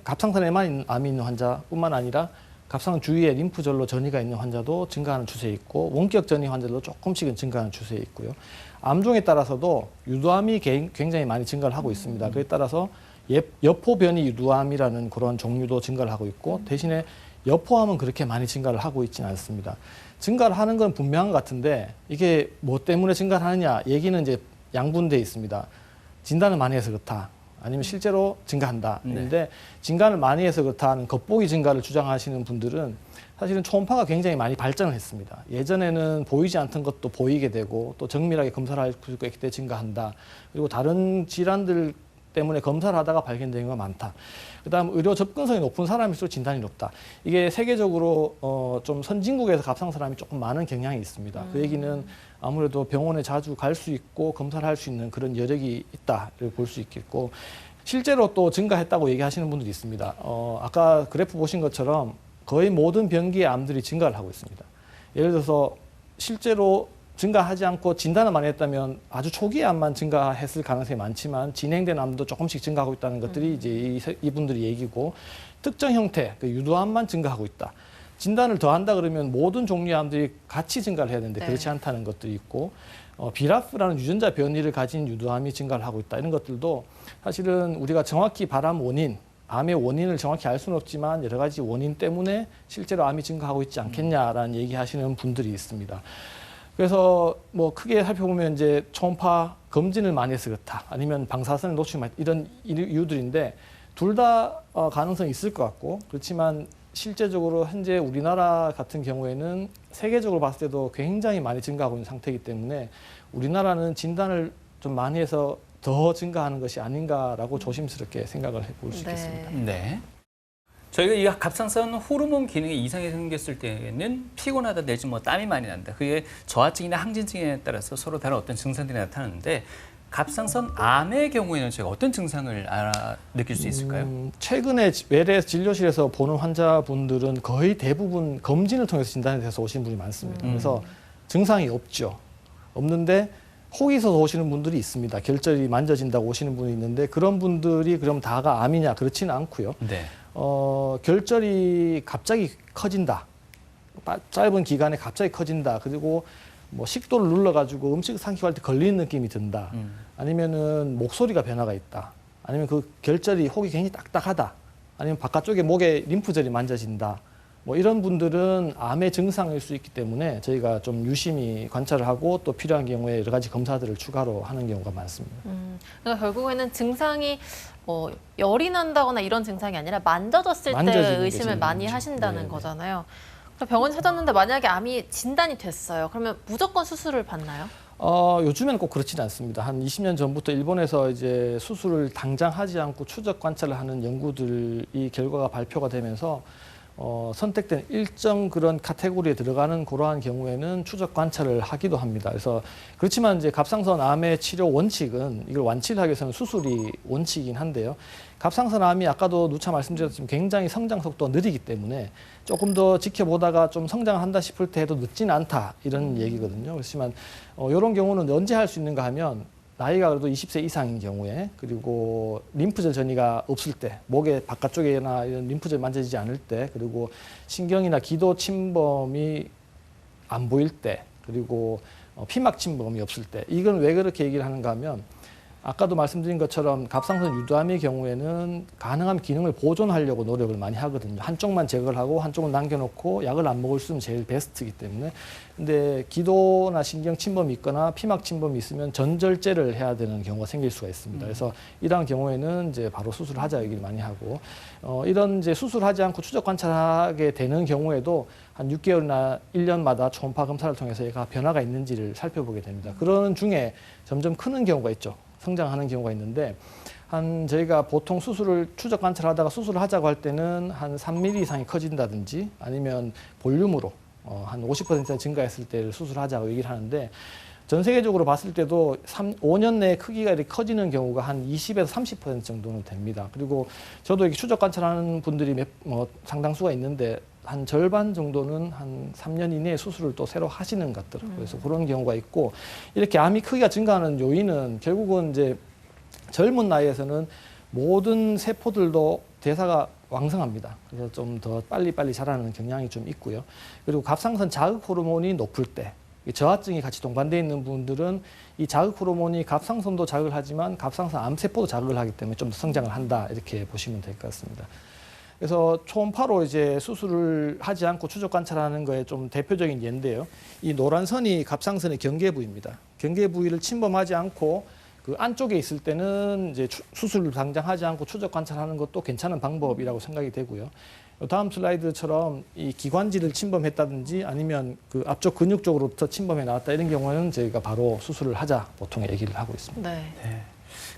갑상선에만 있는 암이 있는 환자뿐만 아니라 갑상선 주위에 림프절로 전이가 있는 환자도 증가하는 추세에 있고 원격 전이 환자도 조금씩은 증가하는 추세에 있고요. 암종에 따라서도 유두암이 굉장히 많이 증가를 하고 있습니다. 그에 따라서 여포변이 유두암이라는 그런 종류도 증가를 하고 있고 대신에 여포암은 그렇게 많이 증가를 하고 있지는 않습니다. 증가를 하는 건 분명한 것 같은데 이게 뭐 때문에 증가를 하느냐 얘기는 이제 양분돼 있습니다. 진단을 많이 해서 그렇다. 아니면 실제로 증가한다. 그런데 진단을 많이 해서 그렇다는 겉보기 증가를 주장하시는 분들은 사실은 초음파가 굉장히 많이 발전을 했습니다. 예전에는 보이지 않던 것도 보이게 되고 또 정밀하게 검사를 할 수 있기 때문에 증가한다. 그리고 다른 질환들 때문에 검사를 하다가 발견된 건 많다. 그다음 의료 접근성이 높은 사람일수록 진단이 높다. 이게 세계적으로 좀 선진국에서 갑상선암이 조금 많은 경향이 있습니다. 그 얘기는 아무래도 병원에 자주 갈 수 있고 검사를 할 수 있는 그런 여력이 있다를 볼 수 있겠고 실제로 또 증가했다고 얘기하시는 분들이 있습니다. 아까 그래프 보신 것처럼 거의 모든 병기의 암들이 증가를 하고 있습니다. 예를 들어서 실제로 증가하지 않고 진단을 많이 했다면 아주 초기의 암만 증가했을 가능성이 많지만 진행된 암도 조금씩 증가하고 있다는 것들이 이제 이분들이 얘기고 특정 형태, 그 유두암만 증가하고 있다. 진단을 더 한다 그러면 모든 종류의 암들이 같이 증가를 해야 되는데 그렇지 않다는 것들이 있고 비라프라는 유전자 변이를 가진 유두암이 증가를 하고 있다. 이런 것들도 사실은 우리가 정확히 암의 원인을 정확히 알 수는 없지만 여러 가지 원인 때문에 실제로 암이 증가하고 있지 않겠냐라는 얘기하시는 분들이 있습니다. 그래서 뭐 크게 살펴보면 이제 초음파 검진을 많이 해서 그렇다. 아니면 방사선을 놓치고 이런 이유들인데 둘 다 가능성이 있을 것 같고 그렇지만 실제적으로 현재 우리나라 같은 경우에는 세계적으로 봤을 때도 굉장히 많이 증가하고 있는 상태이기 때문에 우리나라는 진단을 좀 많이 해서 더 증가하는 것이 아닌가라고 조심스럽게 생각을 해볼 수 있겠습니다. 네. 저희가 이 갑상선 호르몬 기능에 이상이 생겼을 때는 피곤하다 내지 뭐 땀이 많이 난다. 그게 저하증이나 항진증에 따라서 서로 다른 어떤 증상들이 나타나는데 갑상선 암의 경우에는 저희가 어떤 증상을 느낄 수 있을까요? 최근에 외래 진료실에서 보는 환자분들은 거의 대부분 검진을 통해서 진단이 돼서 오시는 분이 많습니다. 그래서 증상이 없는데 혹이 있어서 오시는 분들이 있습니다. 결절이 만져진다고 오시는 분이 있는데 그런 분들이 그럼 다가 암이냐 그렇지는 않고요. 네. 결절이 갑자기 커진다. 짧은 기간에 갑자기 커진다. 그리고 뭐 식도를 눌러가지고 음식 삼키고 할 때 걸리는 느낌이 든다. 아니면은 목소리가 변화가 있다. 아니면 그 결절이 혹이 굉장히 딱딱하다. 아니면 바깥쪽에 목에 림프절이 만져진다. 뭐 이런 분들은 암의 증상일 수 있기 때문에 저희가 좀 유심히 관찰을 하고 또 필요한 경우에 여러 가지 검사들을 추가로 하는 경우가 많습니다. 그러니까 결국에는 증상이 열이 난다거나 이런 증상이 아니라 만져졌을 때 만져지는 게 의심을 제일 많이 많죠. 하신다는 네네. 거잖아요. 그럼 병원 찾았는데 만약에 암이 진단이 됐어요. 그러면 무조건 수술을 받나요? 요즘에는 꼭 그렇지는 않습니다. 한 20년 전부터 일본에서 이제 수술을 당장 하지 않고 추적 관찰을 하는 연구들이 결과가 발표가 되면서 선택된 일정 그런 카테고리에 들어가는 그러한 경우에는 추적 관찰을 하기도 합니다. 그래서 그렇지만 이제 갑상선 암의 치료 원칙은 이걸 완치를 하기 위해서는 수술이 원칙이긴 한데요. 갑상선 암이 아까도 누차 말씀드렸지만 굉장히 성장 속도가 느리기 때문에 조금 더 지켜보다가 좀 성장을 한다 싶을 때 해도 늦지는 않다 이런 얘기거든요. 그렇지만 이런 경우는 언제 할 수 있는가 하면 나이가 그래도 20세 이상인 경우에 그리고 림프절 전이가 없을 때 목의 바깥쪽이나 이런 림프절 만져지지 않을 때 그리고 신경이나 기도 침범이 안 보일 때 그리고 피막 침범이 없을 때 이건 왜 그렇게 얘기를 하는가 하면 아까도 말씀드린 것처럼 갑상선 유두암의 경우에는 가능한 기능을 보존하려고 노력을 많이 하거든요. 한쪽만 제거를 하고 한쪽을 남겨놓고 약을 안 먹을 수 있으면 제일 베스트이기 때문에. 근데 기도나 신경 침범이 있거나 피막 침범이 있으면 전절제를 해야 되는 경우가 생길 수가 있습니다. 그래서 이러한 경우에는 이제 바로 수술을 하자 얘기를 많이 하고 이런 이제 수술하지 않고 추적 관찰하게 되는 경우에도 한 6개월이나 1년마다 초음파 검사를 통해서 얘가 변화가 있는지를 살펴보게 됩니다. 그러는 중에 점점 크는 경우가 있죠. 성장하는 경우가 있는데 저희가 보통 수술을 추적 관찰하다가 수술을 하자고 할 때는 한 3mm 이상이 커진다든지 아니면 볼륨으로 한 50% 증가했을 때를 수술하자고 얘기를 하는데 전 세계적으로 봤을 때도 5년 내에 크기가 이렇게 커지는 경우가 한 20에서 30% 정도는 됩니다. 그리고 저도 이렇게 추적 관찰하는 분들이 상당수가 있는데 한 절반 정도는 한 3년 이내에 수술을 또 새로 하시는 것 같더라고요. 그래서 그런 경우가 있고 이렇게 암이 크기가 증가하는 요인은 결국은 이제 젊은 나이에서는 모든 세포들도 대사가 왕성합니다. 그래서 좀 더 빨리빨리 자라는 경향이 좀 있고요. 그리고 갑상선 자극 호르몬이 높을 때 저하증이 같이 동반되어 있는 분들은 이 자극 호르몬이 갑상선도 자극을 하지만 갑상선 암세포도 자극을 하기 때문에 좀 더 성장을 한다 이렇게 보시면 될 것 같습니다. 그래서 초음파로 이제 수술을 하지 않고 추적 관찰하는 거에 좀 대표적인 예인데요. 이 노란 선이 갑상선의 경계 부위입니다. 경계 부위를 침범하지 않고 그 안쪽에 있을 때는 이제 수술을 당장 하지 않고 추적 관찰하는 것도 괜찮은 방법이라고 생각이 되고요. 다음 슬라이드처럼 이 기관지를 침범했다든지 아니면 그 앞쪽 근육 쪽으로부터 침범해 나왔다 이런 경우는 저희가 바로 수술을 하자 보통 얘기를 하고 있습니다. 네.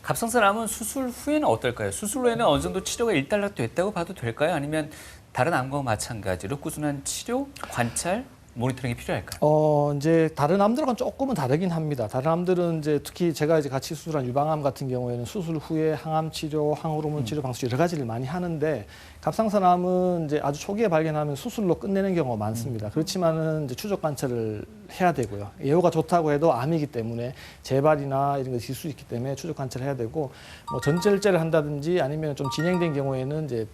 갑상선 암은 수술 후에는 어떨까요? 수술 후에는 어느 정도 치료가 일단락됐다고 봐도 될까요? 아니면 다른 암과 마찬가지로 꾸준한 치료, 관찰, 모니터링이 필요할까요? 이제 다른 암들과는 조금은 다르긴 합니다. 다른 암들은 이제 특히 제가 이제 같이 수술한 유방암 같은 경우에는 수술 후에 항암 치료, 항호르몬 치료 방식 여러 가지를 많이 하는데 갑상선 암은 이제 아주 초기에 발견하면 수술로 끝내는 경우가 많습니다. 그렇지만은 이제 추적 관찰을 해야 되고요. 예후가 좋다고 해도 암이기 때문에 재발이나 이런 것이 있을 수 있기 때문에 추적 관찰을 해야 되고 뭐 전절제를 한다든지 아니면 좀 진행된 경우에는 이제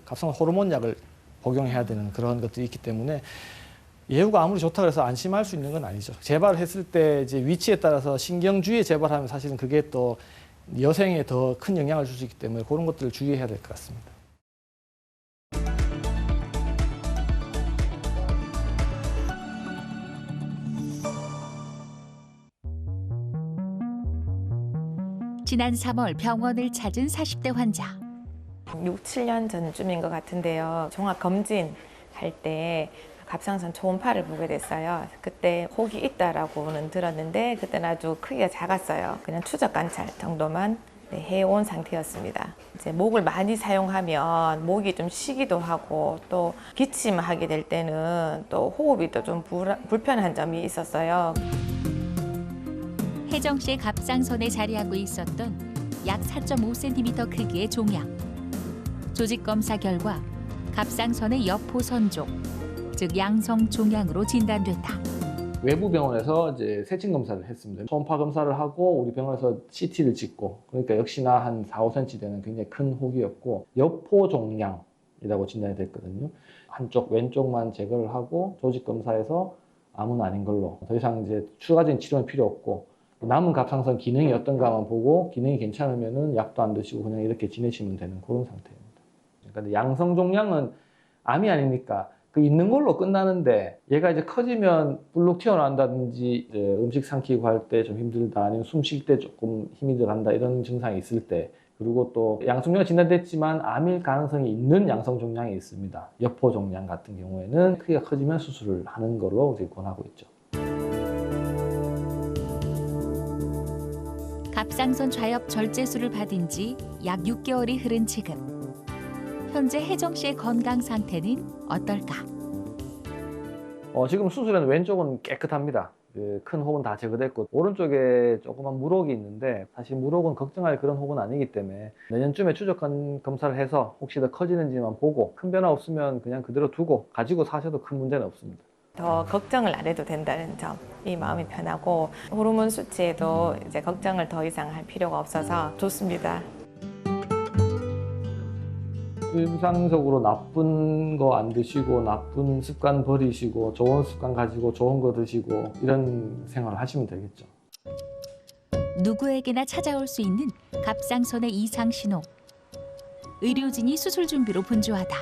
갑상선 호르몬 약을 복용해야 되는 그런 것들이 있기 때문에 예후가 아무리 좋다고 해서 안심할 수 있는 건 아니죠. 재발을 했을 때 이제 위치에 따라서 신경주위에 재발하면 사실은 그게 또 여생에 더 큰 영향을 줄 수 있기 때문에 그런 것들을 주의해야 될 것 같습니다. 지난 3월 병원을 찾은 40대 환자. 6, 7년 전쯤인 것 같은데요. 종합검진 할 때 갑상선 초음파를 보게 됐어요. 그때 혹이 있다라고는 들었는데 그때는 아주 크기가 작았어요. 그냥 추적 관찰 정도만 해온 상태였습니다. 이제 목을 많이 사용하면 목이 좀 쉬기도 하고 또 기침하게 될 때는 또 호흡이 또 좀 불편한 점이 있었어요. 혜정 씨의 갑상선에 자리하고 있었던 약 4.5cm 크기의 종양. 조직 검사 결과 갑상선의 여포선족, 즉 양성 종양으로 진단됐다. 외부 병원에서 이제 세침 검사를 했습니다. 초음파 검사를 하고 우리 병원에서 CT를 찍고 그러니까 역시나 한 4, 5cm 되는 굉장히 큰 혹이었고 여포 종양이라고 진단이 됐거든요. 한쪽 왼쪽만 제거를 하고 조직 검사에서 암은 아닌 걸로 더 이상 이제 추가적인 치료는 필요 없고 남은 갑상선 기능이 어떤가만 보고 기능이 괜찮으면은 약도 안 드시고 그냥 이렇게 지내시면 되는 그런 상태입니다. 그러니까 양성 종양은 암이 아니니까 그 있는 걸로 끝나는데 얘가 이제 커지면 불룩 튀어나온다든지 이제 음식 삼키고 할 때 좀 힘들다 아니면 숨 쉴 때 조금 힘이 들어간다 이런 증상이 있을 때 그리고 또 양성종양 진단됐지만 암일 가능성이 있는 양성종양이 있습니다. 여포종양 같은 경우에는 크기가 커지면 수술을 하는 걸로 이제 권하고 있죠. 갑상선 좌엽 절제술을 받은 지 약 6개월이 흐른 지금. 현재 혜정 씨의 건강 상태는 어떨까? 지금 수술한 왼쪽은 깨끗합니다. 큰 혹은 다 제거됐고 오른쪽에 조그만 물혹이 있는데 사실 물혹은 걱정할 그런 혹은 아니기 때문에 내년쯤에 추적 검사를 해서 혹시 더 커지는지만 보고 큰 변화 없으면 그냥 그대로 두고 가지고 사셔도 큰 문제는 없습니다. 더 걱정을 안 해도 된다는 점, 이 마음이 편하고 호르몬 수치에도 이제 걱정을 더 이상 할 필요가 없어서 좋습니다. 일상적으로 나쁜 거 안 드시고 나쁜 습관 버리시고 좋은 습관 가지고 좋은 거 드시고 이런 생활을 하시면 되겠죠. 누구에게나 찾아올 수 있는 갑상선의 이상 신호. 의료진이 수술 준비로 분주하다.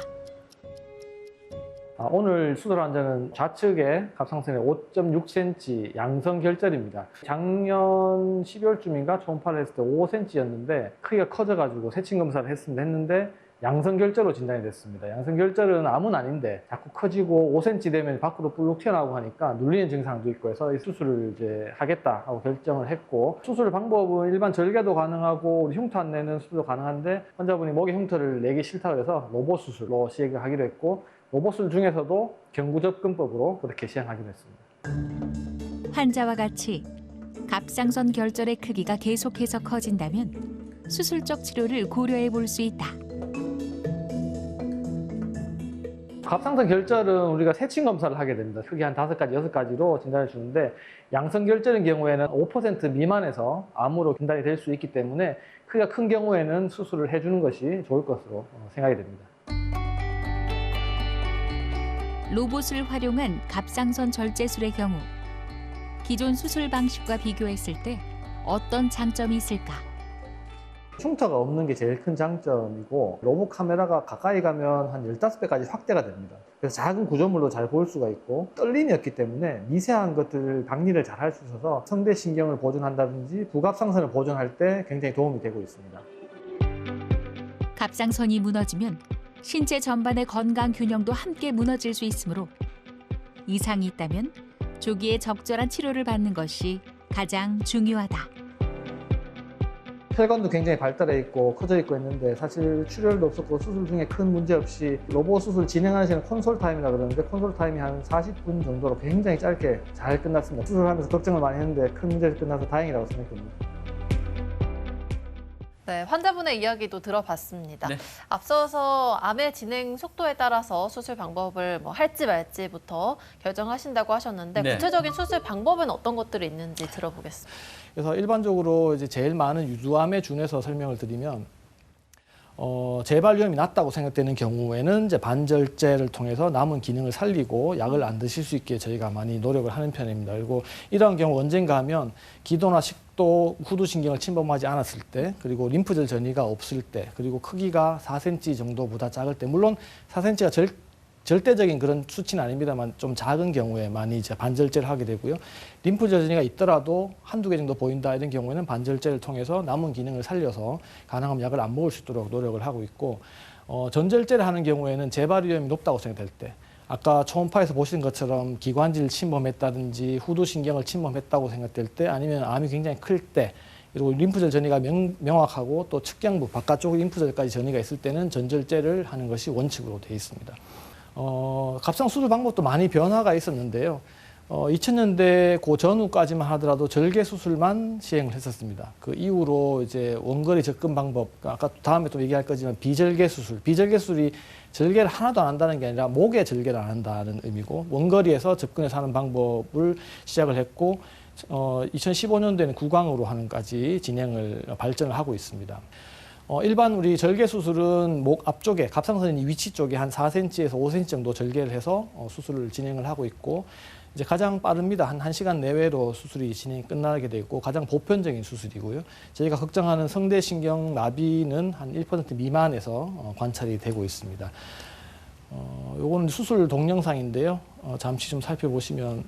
오늘 수술 환자는 좌측에 갑상선에 5.6cm 양성 결절입니다. 작년 12월쯤인가 초음파를 했을 때 5cm였는데 크기가 커져가지고 세친 검사를 했는데 양성 결절로 진단이 됐습니다. 양성 결절은 암은 아닌데 자꾸 커지고 5cm 되면 밖으로 불룩 튀어나오고 하니까 눌리는 증상도 있고 해서 이 수술을 이제 하겠다 하고 결정을 했고 수술 방법은 일반 절개도 가능하고 우리 흉터 안 내는 수술도 가능한데 환자분이 목에 흉터를 내기 싫다고 해서 로봇 수술로 시행을 하기로 했고 로봇 수술 중에서도 경구 접근법으로 그렇게 시행하기로 했습니다. 환자와 같이 갑상선 결절의 크기가 계속해서 커진다면 수술적 치료를 고려해 볼 수 있다. 갑상선 결절은 우리가 세친 검사를 하게 됩니다. 크기 한 5가지, 6가지로 진단을 주는데 양성 결절인 경우에는 5% 미만에서 암으로 진단이 될 수 있기 때문에 크기가 큰 경우에는 수술을 해주는 것이 좋을 것으로 생각이 됩니다. 로봇을 활용한 갑상선 절제술의 경우 기존 수술 방식과 비교했을 때 어떤 장점이 있을까? 흉터가 없는 게 제일 큰 장점이고 로봇 카메라가 가까이 가면 한 15배까지 확대가 됩니다. 그래서 작은 구조물도 잘 볼 수가 있고 떨림이 없기 때문에 미세한 것들을 박리를 잘 할 수 있어서 성대신경을 보존한다든지 부갑상선을 보존할 때 굉장히 도움이 되고 있습니다. 갑상선이 무너지면 신체 전반의 건강 균형도 함께 무너질 수 있으므로 이상이 있다면 조기에 적절한 치료를 받는 것이 가장 중요하다. 혈관도 굉장히 발달해 있고 커져 있고 있는데 사실 출혈도 없었고 수술 중에 큰 문제 없이 로봇 수술 진행하는 시간 콘솔 타임이라 그러는데 콘솔 타임이 한 40분 정도로 굉장히 짧게 잘 끝났습니다. 수술하면서 걱정을 많이 했는데 큰 문제를 끝나서 다행이라고 생각합니다. 네, 환자분의 이야기도 들어봤습니다. 네. 앞서서 암의 진행 속도에 따라서 수술 방법을 할지 말지부터 결정하신다고 하셨는데 네. 구체적인 수술 방법은 어떤 것들이 있는지 들어보겠습니다. 그래서 일반적으로 이제 제일 많은 유두암에 준해서 설명을 드리면 재발 위험이 낮다고 생각되는 경우에는 이제 반절제를 통해서 남은 기능을 살리고 약을 안 드실 수 있게 저희가 많이 노력을 하는 편입니다. 그리고 이러한 경우 언젠가 하면 기도나 식도, 후두신경을 침범하지 않았을 때, 그리고 림프절 전이가 없을 때, 그리고 크기가 4cm 정도보다 작을 때, 물론 4cm가 절대적인 그런 수치는 아닙니다만 좀 작은 경우에 많이 이제 반절제를 하게 되고요. 림프절 전이가 있더라도 한두 개 정도 보인다 이런 경우에는 반절제를 통해서 남은 기능을 살려서 가능하면 약을 안 먹을 수 있도록 노력을 하고 있고 전절제를 하는 경우에는 재발 위험이 높다고 생각될 때 아까 초음파에서 보신 것처럼 기관지를 침범했다든지 후두신경을 침범했다고 생각될 때 아니면 암이 굉장히 클 때 그리고 림프절 전이가 명확하고 또 측경부 바깥쪽 림프절까지 전이가 있을 때는 전절제를 하는 것이 원칙으로 되어 있습니다. 갑상 수술 방법도 많이 변화가 있었는데요. 2000년대 그 전후까지만 하더라도 절개 수술만 시행을 했었습니다. 그 이후로 이제 원거리 접근 방법, 아까 다음에 또 얘기할 거지만 비절개 수술, 비절개 수술이 절개를 하나도 안 한다는 게 아니라 목에 절개를 안 한다는 의미고 원거리에서 접근해서 하는 방법을 시작을 했고 2015년도에는 구강으로 하는까지 진행을 발전을 하고 있습니다. 일반 우리 절개 수술은 목 앞쪽에 갑상선 위치 쪽에 한 4cm에서 5cm 정도 절개를 해서 수술을 진행을 하고 있고 이제 가장 빠릅니다. 한 1시간 내외로 수술이 진행이 끝나게 돼 있고 가장 보편적인 수술이고요. 저희가 걱정하는 성대신경 마비는 한 1% 미만에서 관찰이 되고 있습니다. 요거는 수술 동영상인데요. 잠시 좀 살펴보시면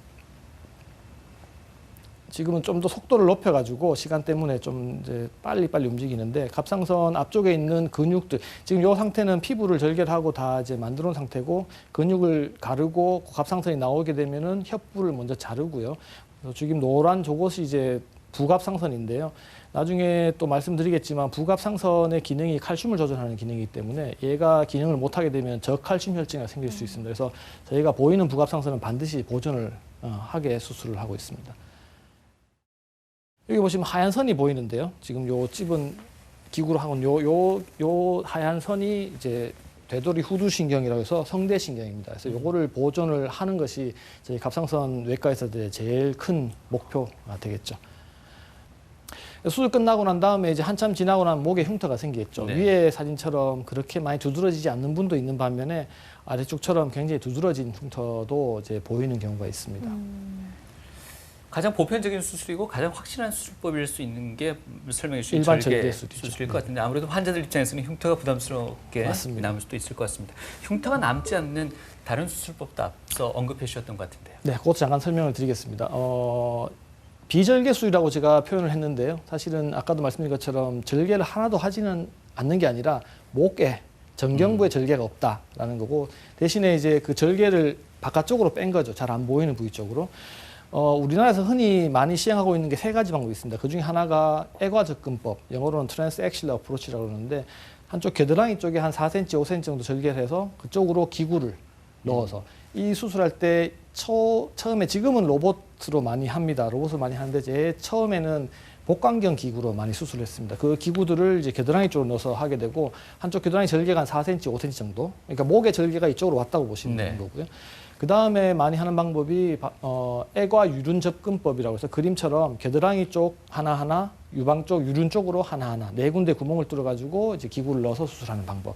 지금은 좀 더 속도를 높여가지고 시간 때문에 좀 이제 빨리빨리 움직이는데 갑상선 앞쪽에 있는 근육들 지금 요 상태는 피부를 절개하고 다 이제 만들어 놓은 상태고 근육을 가르고 갑상선이 나오게 되면은 협부를 먼저 자르고요. 지금 노란 저것이 이제 부갑상선인데요. 나중에 또 말씀드리겠지만 부갑상선의 기능이 칼슘을 조절하는 기능이기 때문에 얘가 기능을 못하게 되면 저칼슘 혈증이 생길 수 있습니다. 그래서 저희가 보이는 부갑상선은 반드시 보존을 하게 수술을 하고 있습니다. 여기 보시면 하얀 선이 보이는데요. 지금 요 찝은 기구로 하고 요 하얀 선이 이제 되돌이 후두신경이라고 해서 성대신경입니다. 그래서 요거를 보존을 하는 것이 저희 갑상선 외과에서의 제일 큰 목표가 되겠죠. 수술 끝나고 난 다음에 이제 한참 지나고 나면 목에 흉터가 생기겠죠. 네. 위에 사진처럼 그렇게 많이 두드러지지 않는 분도 있는 반면에 아래쪽처럼 굉장히 두드러진 흉터도 이제 보이는 경우가 있습니다. 가장 보편적인 수술이고 가장 확실한 수술법일 수 있는 게 설명해 주신 일반 절개 절개 수술이죠. 수술일 것 같은데 아무래도 환자들 입장에서는 흉터가 부담스럽게 맞습니다. 남을 수도 있을 것 같습니다. 흉터가 남지 않는 다른 수술법도 앞서 언급해 주셨던 것 같은데요. 네, 그것도 잠깐 설명을 드리겠습니다. 비절개술이라고 제가 표현을 했는데요. 사실은 아까도 말씀드린 것처럼 절개를 하나도 하지는 않는 게 아니라 목에 정경부에 절개가 없다라는 거고 대신에 이제 그 절개를 바깥쪽으로 뺀 거죠. 잘 안 보이는 부위 쪽으로. 우리나라에서 흔히 많이 시행하고 있는 게 세 가지 방법이 있습니다. 그 중에 하나가 애과 접근법, 영어로는 트랜스액실러 어프로치라고 그러는데 한쪽 겨드랑이 쪽에 한 4cm, 5cm 정도 절개를 해서 그쪽으로 기구를 넣어서 이 수술할 때 처음에 지금은 로봇으로 많이 합니다. 로봇을 많이 하는데 제 처음에는 복강경 기구로 많이 수술을 했습니다. 그 기구들을 이제 겨드랑이 쪽으로 넣어서 하게 되고 한쪽 겨드랑이 절개가 한 4cm, 5cm 정도. 그러니까 목의 절개가 이쪽으로 왔다고 보시면 거고요. 그 다음에 많이 하는 방법이 애과 유륜 접근법이라고 해서 그림처럼 겨드랑이 쪽 하나하나, 유방 쪽, 유륜 쪽으로 하나하나 네 군데 구멍을 뚫어가지고 이제 기구를 넣어서 수술하는 방법.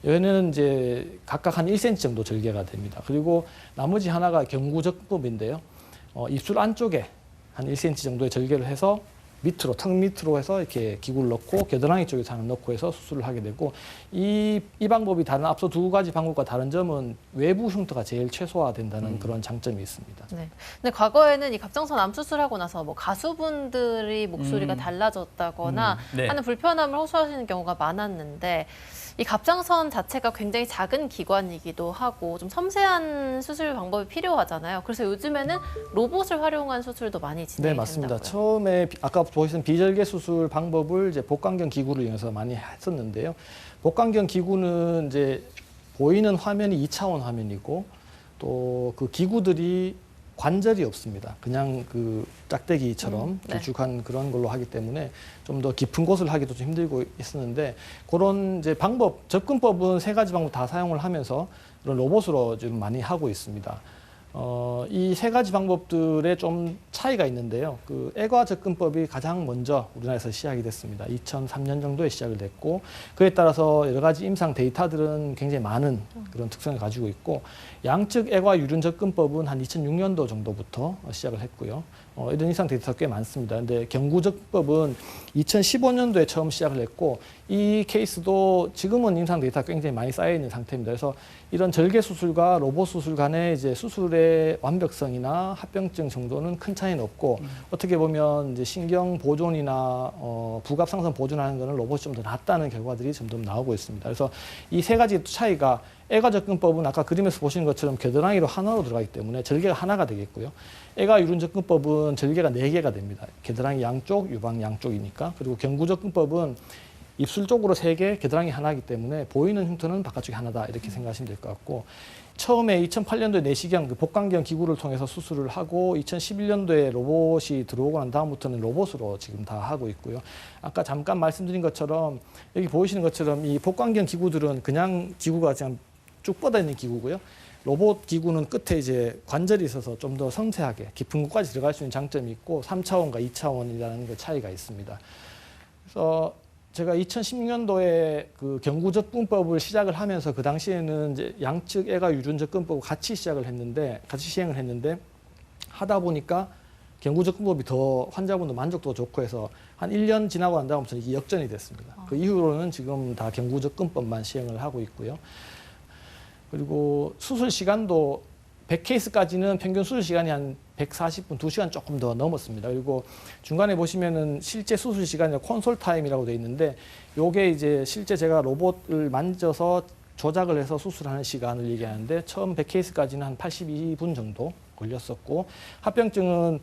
얘는 이제 각각 한 1cm 정도 절개가 됩니다. 그리고 나머지 하나가 경구접근법인데요. 입술 안쪽에 한 1cm 정도의 절개를 해서 밑으로, 턱 밑으로 해서 이렇게 기구를 넣고 겨드랑이 쪽에서 하나 넣고 해서 수술을 하게 되고 이 방법이 다른 앞서 두 가지 방법과 다른 점은 외부 흉터가 제일 최소화된다는 그런 장점이 있습니다. 네. 근데 과거에는 이 갑상선 암 수술하고 나서 뭐 가수분들이 목소리가 달라졌다거나 네. 하는 불편함을 호소하시는 경우가 많았는데 이 갑상선 자체가 굉장히 작은 기관이기도 하고 좀 섬세한 수술 방법이 필요하잖아요. 그래서 요즘에는 로봇을 활용한 수술도 많이 진행이 네, 맞습니다. 된다고요. 처음에 아까 보신 비절개 수술 방법을 이제 복강경 기구를 이용해서 많이 했었는데요. 복강경 기구는 이제 보이는 화면이 2차원 화면이고 또 그 기구들이 관절이 없습니다. 그냥 그 짝대기처럼 네. 길쭉한 그런 걸로 하기 때문에 좀 더 깊은 곳을 하기도 좀 힘들고 있었는데 그런 이제 방법, 접근법은 세 가지 방법 다 사용을 하면서 그런 로봇으로 좀 많이 하고 있습니다. 이 세 가지 방법들에 좀 차이가 있는데요. 그 애과 접근법이 가장 먼저 우리나라에서 시작이 됐습니다. 2003년 정도에 시작을 됐고 그에 따라서 여러 가지 임상 데이터들은 굉장히 많은 그런 특성을 가지고 있고 양측 애과 유륜 접근법은 한 2006년도 정도부터 시작을 했고요. 이런 임상 데이터가 꽤 많습니다. 근데 경구접법은 2015년도에 처음 시작을 했고 이 케이스도 지금은 임상 데이터가 굉장히 많이 쌓여 있는 상태입니다. 그래서 이런 절개 수술과 로봇 수술 간의 이제 수술의 완벽성이나 합병증 정도는 큰 차이는 없고 어떻게 보면 이제 신경 보존이나 부갑상선 보존하는 거는 로봇이 좀 더 낫다는 결과들이 점점 나오고 있습니다. 그래서 이 세 가지 차이가 애과 접근법은 아까 그림에서 보시는 것처럼 겨드랑이로 하나로 들어가기 때문에 절개가 하나가 되겠고요. 애과 유륜 접근법은 절개가 4개가 됩니다. 겨드랑이 양쪽, 유방 양쪽이니까. 그리고 경구 접근법은 입술 쪽으로 3개, 겨드랑이 하나이기 때문에 보이는 흉터는 바깥쪽이 하나다 이렇게 생각하시면 될 것 같고 처음에 2008년도에 내시경 그 복강경 기구를 통해서 수술을 하고 2011년도에 로봇이 들어오고 난 다음부터는 로봇으로 지금 다 하고 있고요. 아까 잠깐 말씀드린 것처럼 여기 보이시는 것처럼 이 복강경 기구들은 그냥 기구가 그냥 쭉 뻗어 있는 기구고요. 로봇 기구는 끝에 이제 관절이 있어서 좀 더 섬세하게 깊은 곳까지 들어갈 수 있는 장점이 있고 3차원과 2차원이라는 그 차이가 있습니다. 그래서 제가 2016년도에 그 경구접근법을 시작을 하면서 그 당시에는 이제 양측 애가 유륜 접근법을 같이 시행을 했는데 하다 보니까 경구접근법이 더 환자분도 만족도가 좋고 해서 한 1년 지나고 난 다음부터 이게 역전이 됐습니다. 그 이후로는 지금 다 경구접근법만 시행을 하고 있고요. 그리고 수술 시간도 100케이스까지는 평균 수술 시간이 한 140분, 2시간 조금 더 넘었습니다. 그리고 중간에 보시면은 실제 수술 시간이 콘솔 타임이라고 되어 있는데 요게 이제 실제 제가 로봇을 만져서 조작을 해서 수술하는 시간을 얘기하는데 처음 100케이스까지는 한 82분 정도 걸렸었고 합병증은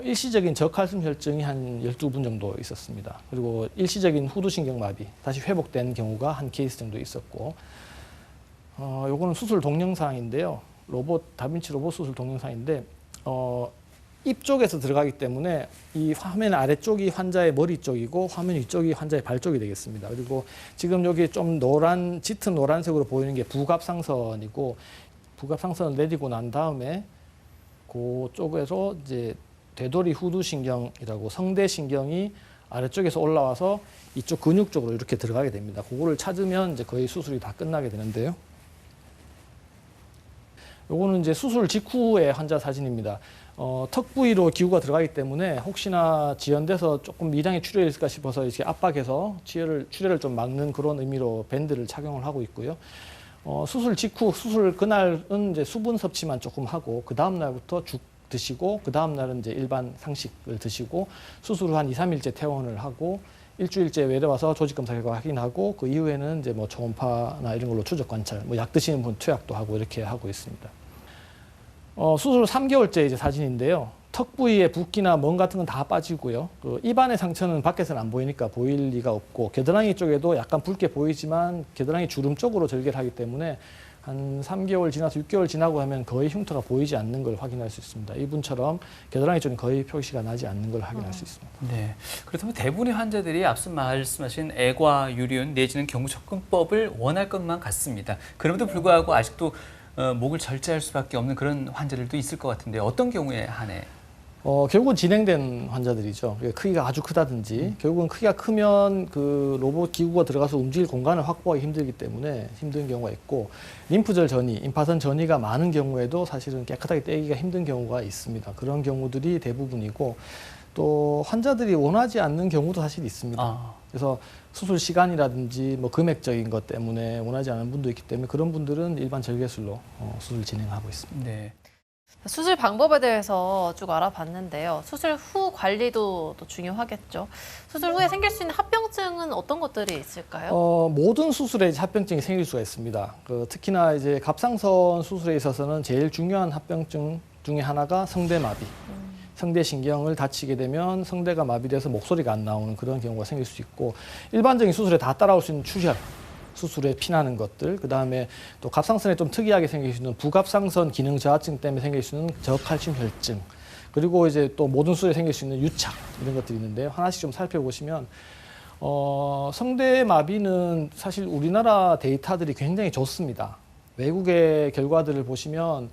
일시적인 저칼슘 혈증이 한 12분 정도 있었습니다. 그리고 일시적인 후두신경마비, 다시 회복된 경우가 한 케이스 정도 있었고 요거는 수술 동영상인데요. 다빈치 로봇 수술 동영상인데 입 쪽에서 들어가기 때문에 이 화면 아래쪽이 환자의 머리 쪽이고 화면 위쪽이 환자의 발 쪽이 되겠습니다. 그리고 지금 여기 좀 짙은 노란색으로 보이는 게 부갑상선이고 부갑상선을 내리고 난 다음에 그쪽에서 이제 되돌이 후두신경이라고 성대신경이 아래쪽에서 올라와서 이쪽 근육 쪽으로 이렇게 들어가게 됩니다. 그거를 찾으면 이제 거의 수술이 다 끝나게 되는데요. 요거는 이제 수술 직후의 환자 사진입니다. 턱 부위로 기구가 들어가기 때문에 혹시나 지연돼서 조금 미량의 출혈이 있을까 싶어서 이렇게 압박해서 출혈을 좀 막는 그런 의미로 밴드를 착용을 하고 있고요. 수술 직후, 수술 그날은 이제 수분 섭취만 조금 하고 그 다음 날부터 죽 드시고 그 다음 날은 이제 일반 상식을 드시고 수술 후 한 2, 3일째 퇴원을 하고 일주일째 외래와서 조직 검사 결과 확인하고 그 이후에는 이제 뭐 초음파나 이런 걸로 추적 관찰, 뭐 약 드시는 분 투약도 하고 이렇게 하고 있습니다. 수술 3개월째 이제 사진인데요. 턱 부위에 붓기나 멍 같은 건 다 빠지고요. 입안의 상처는 밖에서는 안 보이니까 보일 리가 없고 겨드랑이 쪽에도 약간 붉게 보이지만 겨드랑이 주름 쪽으로 절개를 하기 때문에 한 3개월 지나서 6개월 지나고 하면 거의 흉터가 보이지 않는 걸 확인할 수 있습니다. 이분처럼 겨드랑이 쪽은 거의 표시가 나지 않는 걸 확인할 수 있습니다. 네. 그렇다면 대부분의 환자들이 앞서 말씀하신 애과 유륜 내지는 경구 접근법을 원할 것만 같습니다. 그럼에도 불구하고 아직도 목을 절제할 수밖에 없는 그런 환자들도 있을 것 같은데 어떤 경우에 한해? 결국은 진행된 환자들이죠. 크기가 아주 크다든지 결국은 크기가 크면 그 로봇 기구가 들어가서 움직일 공간을 확보하기 힘들기 때문에 힘든 경우가 있고 림프절 전이, 임파선 전이가 많은 경우에도 사실은 깨끗하게 떼기가 힘든 경우가 있습니다. 그런 경우들이 대부분이고 또 환자들이 원하지 않는 경우도 사실 있습니다. 그래서 수술 시간이라든지 뭐 금액적인 것 때문에 원하지 않는 분도 있기 때문에 그런 분들은 일반 절개술로 수술 진행하고 있습니다. 네. 수술 방법에 대해서 쭉 알아봤는데요. 수술 후 관리도 또 중요하겠죠. 수술 후에 생길 수 있는 합병증은 어떤 것들이 있을까요? 모든 수술에 합병증이 생길 수가 있습니다. 특히나 이제 갑상선 수술에 있어서는 제일 중요한 합병증 중에 하나가 성대마비. 성대신경을 다치게 되면 성대가 마비돼서 목소리가 안 나오는 그런 경우가 생길 수 있고 일반적인 수술에 다 따라올 수 있는 출혈, 수술에 피나는 것들, 그 다음에 또 갑상선에 좀 특이하게 생길 수 있는 부갑상선 기능 저하증 때문에 생길 수 있는 저칼슘 혈증, 그리고 이제 또 모든 수술에 생길 수 있는 유착 이런 것들이 있는데요. 하나씩 좀 살펴보시면 성대 마비는 사실 우리나라 데이터들이 굉장히 좋습니다. 외국의 결과들을 보시면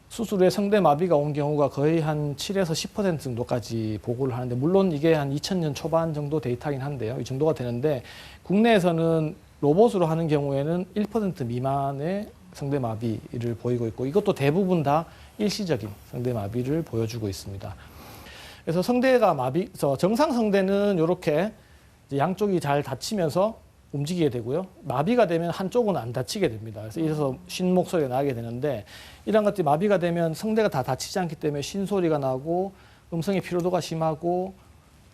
수술 후에 성대 마비가 온 경우가 거의 한 7에서 10% 정도까지 보고를 하는데 물론 이게 한 2000년 초반 정도 데이터긴 한데요. 이 정도가 되는데 국내에서는 로봇으로 하는 경우에는 1% 미만의 성대 마비를 보이고 있고 이것도 대부분 다 일시적인 성대 마비를 보여주고 있습니다. 그래서 성대가 정상 성대는 이렇게 양쪽이 잘 닫히면서 움직이게 되고요. 마비가 되면 한쪽은 안 닫히게 됩니다. 그래서 이래서 쉰 목소리가 나게 되는데 이런 것들이 마비가 되면 성대가 다 닫히지 않기 때문에 쉰 소리가 나고 음성의 피로도가 심하고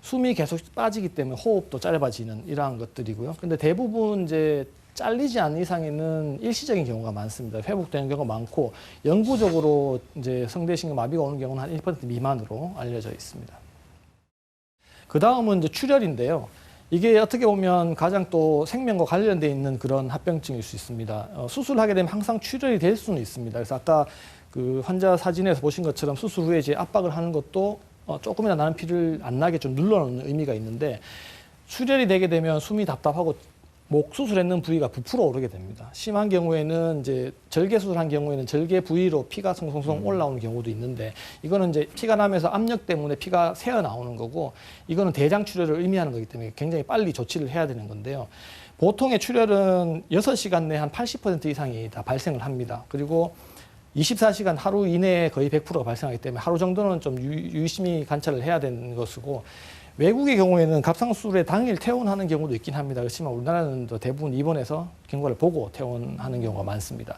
숨이 계속 빠지기 때문에 호흡도 짧아지는 이러한 것들이고요. 근데 대부분 이제 잘리지 않는 이상에는 일시적인 경우가 많습니다. 회복되는 경우가 많고 영구적으로 이제 성대신경 마비가 오는 경우는 한 1% 미만으로 알려져 있습니다. 그 다음은 이제 출혈인데요. 이게 어떻게 보면 가장 또 생명과 관련돼 있는 그런 합병증일 수 있습니다. 수술하게 되면 항상 출혈이 될 수는 있습니다. 그래서 아까 그 환자 사진에서 보신 것처럼 수술 후에 이제 압박을 하는 것도 조금이나 나는 피를 안 나게 좀 눌러놓는 의미가 있는데 출혈이 되게 되면 숨이 답답하고 목 수술했는 부위가 부풀어 오르게 됩니다. 심한 경우에는 이제 절개 수술한 경우에는 절개 부위로 피가 송송송 올라오는 경우도 있는데 이거는 이제 피가 나면서 압력 때문에 피가 새어 나오는 거고 이거는 대장 출혈을 의미하는 거기 때문에 굉장히 빨리 조치를 해야 되는 건데요. 보통의 출혈은 6시간 내에 한 80% 이상이 다 발생을 합니다. 그리고 24시간 하루 이내에 거의 100%가 발생하기 때문에 하루 정도는 좀 유심히 관찰을 해야 되는 것이고 외국의 경우에는 갑상수술에 당일 퇴원하는 경우도 있긴 합니다. 그렇지만 우리나라는 대부분 입원해서 경과를 보고 퇴원하는 경우가 많습니다.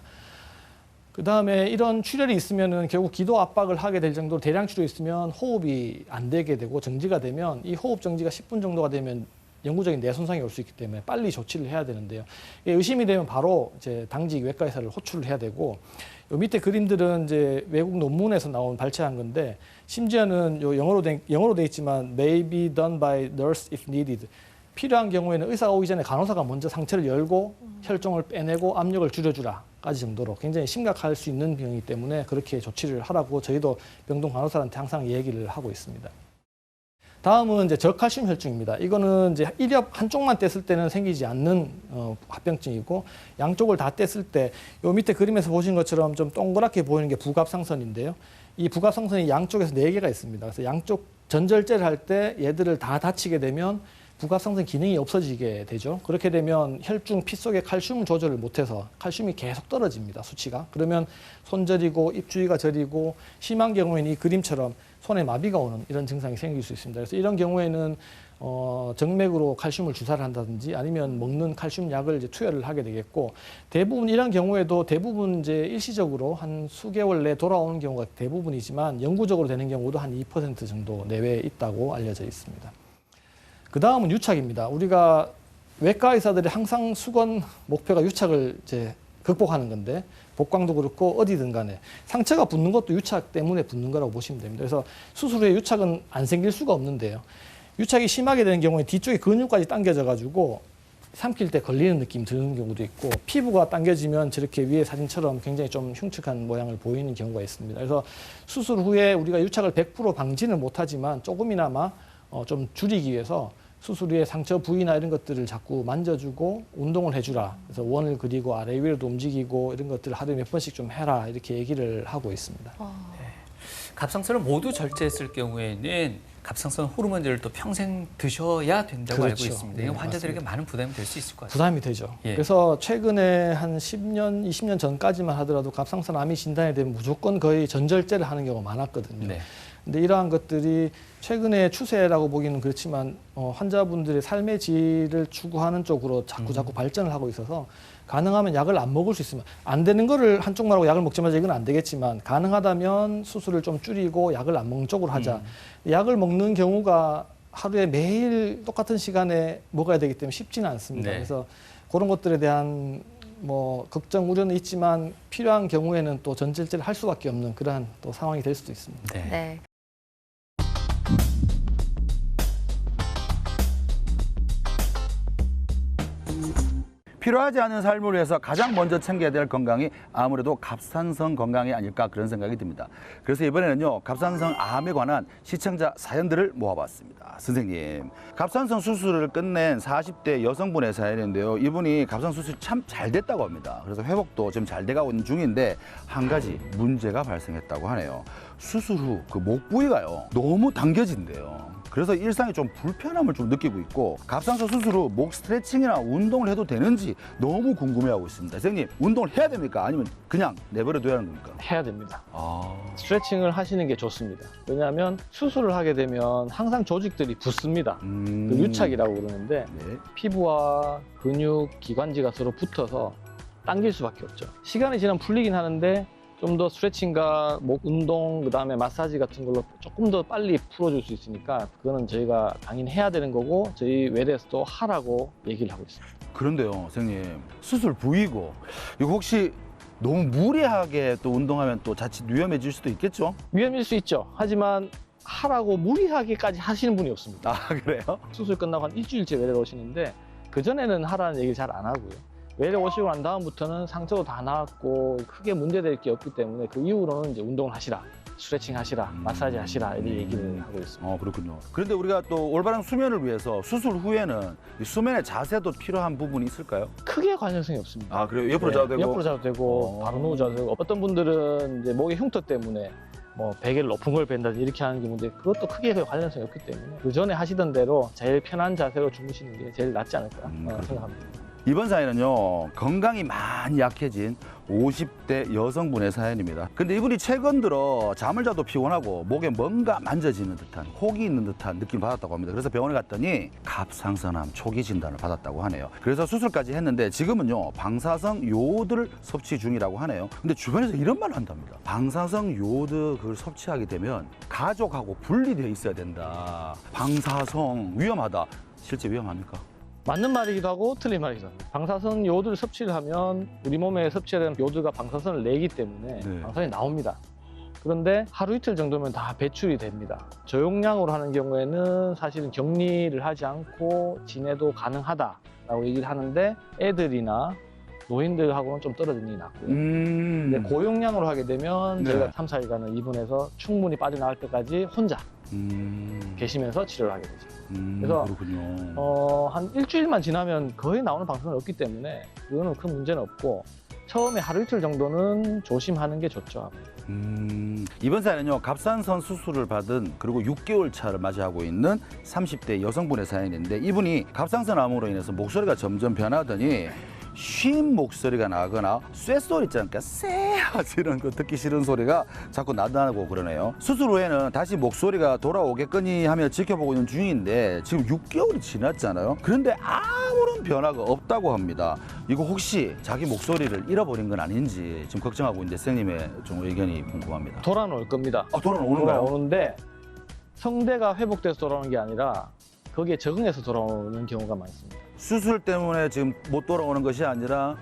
그다음에 이런 출혈이 있으면은 결국 기도 압박을 하게 될 정도로 대량 출혈이 있으면 호흡이 안 되게 되고 정지가 되면 이 호흡 정지가 10분 정도가 되면 영구적인 뇌 손상이 올 수 있기 때문에 빨리 조치를 해야 되는데요. 의심이 되면 바로 이제 당직 외과 의사를 호출을 해야 되고, 요 밑에 그림들은 이제 외국 논문에서 나온 발췌한 건데, 심지어는 요 영어로 돼 있지만 may be done by nurse if needed. 필요한 경우에는 의사가 오기 전에 간호사가 먼저 상처를 열고 혈종을 빼내고 압력을 줄여주라까지 정도로 굉장히 심각할 수 있는 병이기 때문에 그렇게 조치를 하라고 저희도 병동 간호사한테 항상 얘기를 하고 있습니다. 다음은 이제 저칼슘 혈증입니다. 이거는 이제 일엽 한쪽만 뗐을 때는 생기지 않는 합병증이고, 양쪽을 다 뗐을 때 요 밑에 그림에서 보신 것처럼 좀 동그랗게 보이는 게 부갑상선인데요. 이 부갑상선이 양쪽에서 4개가 있습니다. 그래서 양쪽 전절제를 할 때 얘들을 다 다치게 되면 부갑상선 기능이 없어지게 되죠. 그렇게 되면 혈중 피 속에 칼슘 조절을 못해서 칼슘이 계속 떨어집니다, 수치가. 그러면 손 저리고 입 주위가 저리고, 심한 경우에는 이 그림처럼 손에 마비가 오는 이런 증상이 생길 수 있습니다. 그래서 이런 경우에는 정맥으로 칼슘을 주사를 한다든지 아니면 먹는 칼슘 약을 이제 투여를 하게 되겠고, 대부분 이런 경우에도 대부분 이제 일시적으로 한 수개월 내에 돌아오는 경우가 대부분이지만 영구적으로 되는 경우도 한 2% 정도 내외에 있다고 알려져 있습니다. 그 다음은 유착입니다. 우리가 외과 의사들이 항상 수건 목표가 유착을 이제 극복하는 건데, 복강도 그렇고 어디든 간에 상처가 붙는 것도 유착 때문에 붙는 거라고 보시면 됩니다. 그래서 수술 후에 유착은 안 생길 수가 없는데요. 유착이 심하게 되는 경우에 뒤쪽에 근육까지 당겨져 가지고 삼킬 때 걸리는 느낌 드는 경우도 있고, 피부가 당겨지면 저렇게 위에 사진처럼 굉장히 좀 흉측한 모양을 보이는 경우가 있습니다. 그래서 수술 후에 우리가 유착을 100% 방지는 못하지만 조금이나마 좀 줄이기 위해서 수술 후에 상처 부위나 이런 것들을 자꾸 만져주고 운동을 해주라. 그래서 원을 그리고 아래 위로도 움직이고 이런 것들을 하루에 몇 번씩 좀 해라, 이렇게 얘기를 하고 있습니다. 갑상선을 모두 절제했을 경우에는 갑상선 호르몬제를 또 평생 드셔야 된다고 그렇죠. 알고 있습니다. 네, 환자들에게 맞습니다. 많은 부담이 될 수 있을 것 같아요. 부담이 되죠. 예. 그래서 최근에 한 10년, 20년 전까지만 하더라도 갑상선 암이 진단이 되면 무조건 거의 전절제를 하는 경우가 많았거든요. 네. 근데 이러한 것들이 최근의 추세라고 보기는 그렇지만 환자분들의 삶의 질을 추구하는 쪽으로 자꾸 발전을 하고 있어서, 가능하면 약을 안 먹을 수 있으면, 안 되는 거를 한쪽만 하고 약을 먹자마자 이건 안 되겠지만 가능하다면 수술을 좀 줄이고 약을 안 먹는 쪽으로 하자. 약을 먹는 경우가 하루에 매일 똑같은 시간에 먹어야 되기 때문에 쉽지는 않습니다. 네. 그래서 그런 것들에 대한 걱정, 우려는 있지만 필요한 경우에는 또 전절제를 할 수밖에 없는 그러한 또 상황이 될 수도 있습니다. 네. 네. 필요하지 않은 삶을 위해서 가장 먼저 챙겨야 될 건강이 아무래도 갑상선 건강이 아닐까, 그런 생각이 듭니다. 그래서 이번에는요, 갑상선 암에 관한 시청자 사연들을 모아봤습니다. 선생님, 갑상선 수술을 끝낸 40대 여성분의 사연인데요. 이분이 갑상선 수술이 참 잘 됐다고 합니다. 그래서 회복도 지금 잘 돼가고 있는 중인데 한 가지 문제가 발생했다고 하네요. 수술 후 그 목 부위가요, 너무 당겨진대요. 그래서 일상에 좀 불편함을 좀 느끼고 있고, 갑상선 수술 후 목 스트레칭이나 운동을 해도 되는지 너무 궁금해하고 있습니다. 선생님, 운동을 해야 됩니까? 아니면 그냥 내버려둬야 하는 겁니까? 해야 됩니다. 아, 스트레칭을 하시는 게 좋습니다. 왜냐하면 수술을 하게 되면 항상 조직들이 붓습니다. 그 유착이라고 그러는데, 네. 피부와 근육, 기관지가 서로 붙어서 당길 수밖에 없죠. 시간이 지나면 풀리긴 하는데 좀 더 스트레칭과 목 운동, 그다음에 마사지 같은 걸로 조금 더 빨리 풀어줄 수 있으니까 그거는 저희가 당연히 해야 되는 거고, 저희 외래에서도 하라고 얘기를 하고 있습니다. 그런데요, 선생님, 수술 부위고 이거 혹시 너무 무리하게 또 운동하면 또 자칫 위험해질 수도 있겠죠? 위험일 수 있죠. 하지만 하라고 무리하게까지 하시는 분이 없습니다. 아, 그래요? 수술 끝나고 한 일주일째 외래로 오시는데 그전에는 하라는 얘기를 잘 안 하고요. 외래 오시고 난 다음부터는 상처도 다 나았고 크게 문제될 게 없기 때문에 그 이후로는 이제 운동을 하시라, 스트레칭 하시라, 마사지 하시라, 이런 얘기를 하고 있습니다. 그렇군요. 그런데 우리가 또 올바른 수면을 위해서 수술 후에는 이 수면의 자세도 필요한 부분이 있을까요? 크게 관련성이 없습니다. 아, 그래요? 옆으로 자도 되고? 옆으로 자도 되고, 바로 누워 자도 되고, 어떤 분들은 이제 목의 흉터 때문에 베개를 높은 걸 벤다든지 이렇게 하는 경우인데 그것도 크게 관련성이 없기 때문에 그 전에 하시던 대로 제일 편한 자세로 주무시는 게 제일 낫지 않을까 생각합니다. 이번 사연은요, 건강이 많이 약해진 50대 여성분의 사연입니다. 근데 이분이 최근 들어 잠을 자도 피곤하고 목에 뭔가 만져지는 듯한, 혹이 있는 듯한 느낌을 받았다고 합니다. 그래서 병원에 갔더니 갑상선암 초기 진단을 받았다고 하네요. 그래서 수술까지 했는데 지금은요, 방사성 요오드를 섭취 중이라고 하네요. 근데 주변에서 이런 말을 한답니다. 방사성 요오드 그걸 섭취하게 되면 가족하고 분리되어 있어야 된다. 방사성 위험하다. 실제 위험합니까? 맞는 말이기도 하고 틀린 말이기도 합니다. 방사선 요오드를 섭취를 하면 우리 몸에 섭취해야 되는 요오드가 방사선을 내기 때문에 네. 방사선이 나옵니다. 그런데 하루 이틀 정도면 다 배출이 됩니다. 저용량으로 하는 경우에는 사실은 격리를 하지 않고 지내도 가능하다라고 얘기를 하는데 애들이나 노인들하고는 좀 떨어지는 게 낫고요. 근데 고용량으로 하게 되면 네. 저희가 3, 4일간은 입원해서 충분히 빠져나갈 때까지 혼자 계시면서 치료를 하게 되죠. 그래서 그렇군요. 한 일주일만 지나면 거의 나오는 방사선이 없기 때문에 그거는 큰 문제는 없고 처음에 하루 이틀 정도는 조심하는 게 좋죠. 이번 사연은요, 갑상선 수술을 받은 그리고 6개월 차를 맞이하고 있는 30대 여성분의 사연인데 이분이 갑상선암으로 인해서 목소리가 점점 변하더니 쉰 목소리가 나거나 쇠소리 있지 않습니까? 쎄하시는 그 듣기 싫은 소리가 자꾸 나다고 그러네요. 수술 후에는 다시 목소리가 돌아오겠거니 하며 지켜보고 있는 중인데 지금 6개월이 지났잖아요. 그런데 아무런 변화가 없다고 합니다. 이거 혹시 자기 목소리를 잃어버린 건 아닌지 지금 걱정하고 있는데 선생님의 좀 의견이 궁금합니다. 돌아올 겁니다. 돌아오는가요? 돌아오는데 성대가 회복돼서 돌아오는 게 아니라 거기에 적응해서 돌아오는 경우가 많습니다. 수술 때문에 지금 못 돌아오는 것이 아니라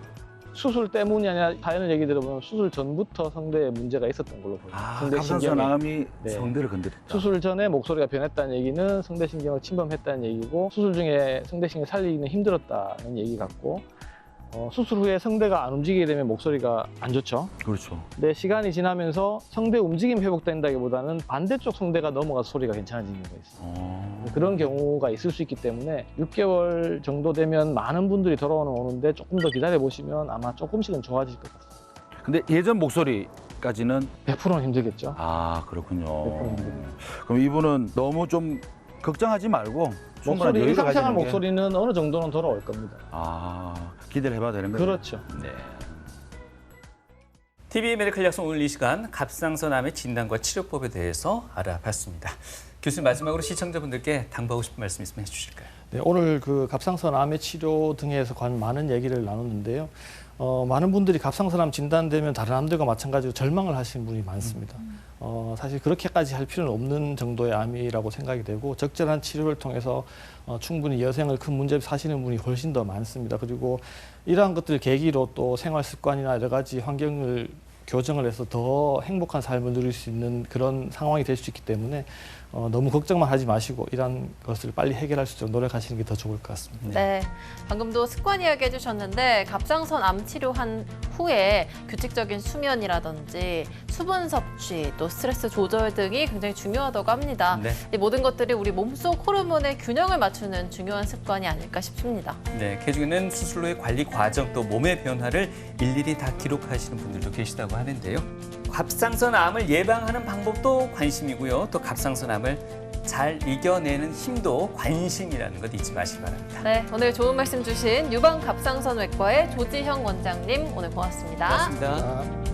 수술 때문이 아니라 사연을 얘기 들어보면 수술 전부터 성대에 문제가 있었던 걸로 보여요. 갑상선암이 네. 성대를 건드렸다. 수술 전에 목소리가 변했다는 얘기는 성대신경을 침범했다는 얘기고 수술 중에 성대신경을 살리기는 힘들었다는 얘기 같고 수술 후에 성대가 안 움직이게 되면 목소리가 안 좋죠. 그렇죠. 근데 시간이 지나면서 성대 움직임이 회복된다기보다는 반대쪽 성대가 넘어가서 소리가 괜찮아지는 경우가 있어요. 그런 경우가 있을 수 있기 때문에 6개월 정도 되면 많은 분들이 돌아오는데 조금 더 기다려 보시면 아마 조금씩은 좋아질 것 같습니다. 근데 예전 목소리까지는 100%는 힘들겠죠. 아, 그렇군요. 100%는 힘들겠죠. 그럼 이분은 너무 좀 걱정하지 말고 충분한 목소리, 여유를 일상생활 가지는 게 목소리는 어느 정도는 돌아올 겁니다. 기대를 해봐야 되는 거죠. 그렇죠. 네. TV 메디컬 약속 오늘 이 시간 갑상선암의 진단과 치료법에 대해서 알아봤습니다. 교수님 마지막으로 시청자분들께 당부하고 싶은 말씀 있으면 해주실까요? 네, 오늘 그 갑상선암의 치료 등에서 관한 많은 얘기를 나눴는데요. 많은 분들이 갑상선암 진단되면 다른 암들과 마찬가지로 절망을 하시는 분이 많습니다. 사실 그렇게까지 할 필요는 없는 정도의 암이라고 생각이 되고 적절한 치료를 통해서 충분히 여생을 큰 문제 사시는 분이 훨씬 더 많습니다. 그리고 이러한 것들을 계기로 또 생활 습관이나 여러 가지 환경을 교정을 해서 더 행복한 삶을 누릴 수 있는 그런 상황이 될 수 있기 때문에 너무 걱정만 하지 마시고 이런 것을 빨리 해결할 수 있도록 노력하시는 게 더 좋을 것 같습니다. 네, 방금도 습관 이야기 해주셨는데 갑상선 암 치료한 후에 규칙적인 수면이라든지 수분 섭취, 또 스트레스 조절 등이 굉장히 중요하다고 합니다. 네. 이 모든 것들이 우리 몸속 호르몬의 균형을 맞추는 중요한 습관이 아닐까 싶습니다. 네, 개중에는 수술 후의 관리 과정 또 몸의 변화를 일일이 다 기록하시는 분들도 계시다고 하는데요. 갑상선암을 예방하는 방법도 관심이고요. 또 갑상선암을 잘 이겨내는 힘도 관심이라는 것 잊지 마시기 바랍니다. 네, 오늘 좋은 말씀 주신 유방갑상선외과의 조지형 원장님 오늘 고맙습니다. 고맙습니다.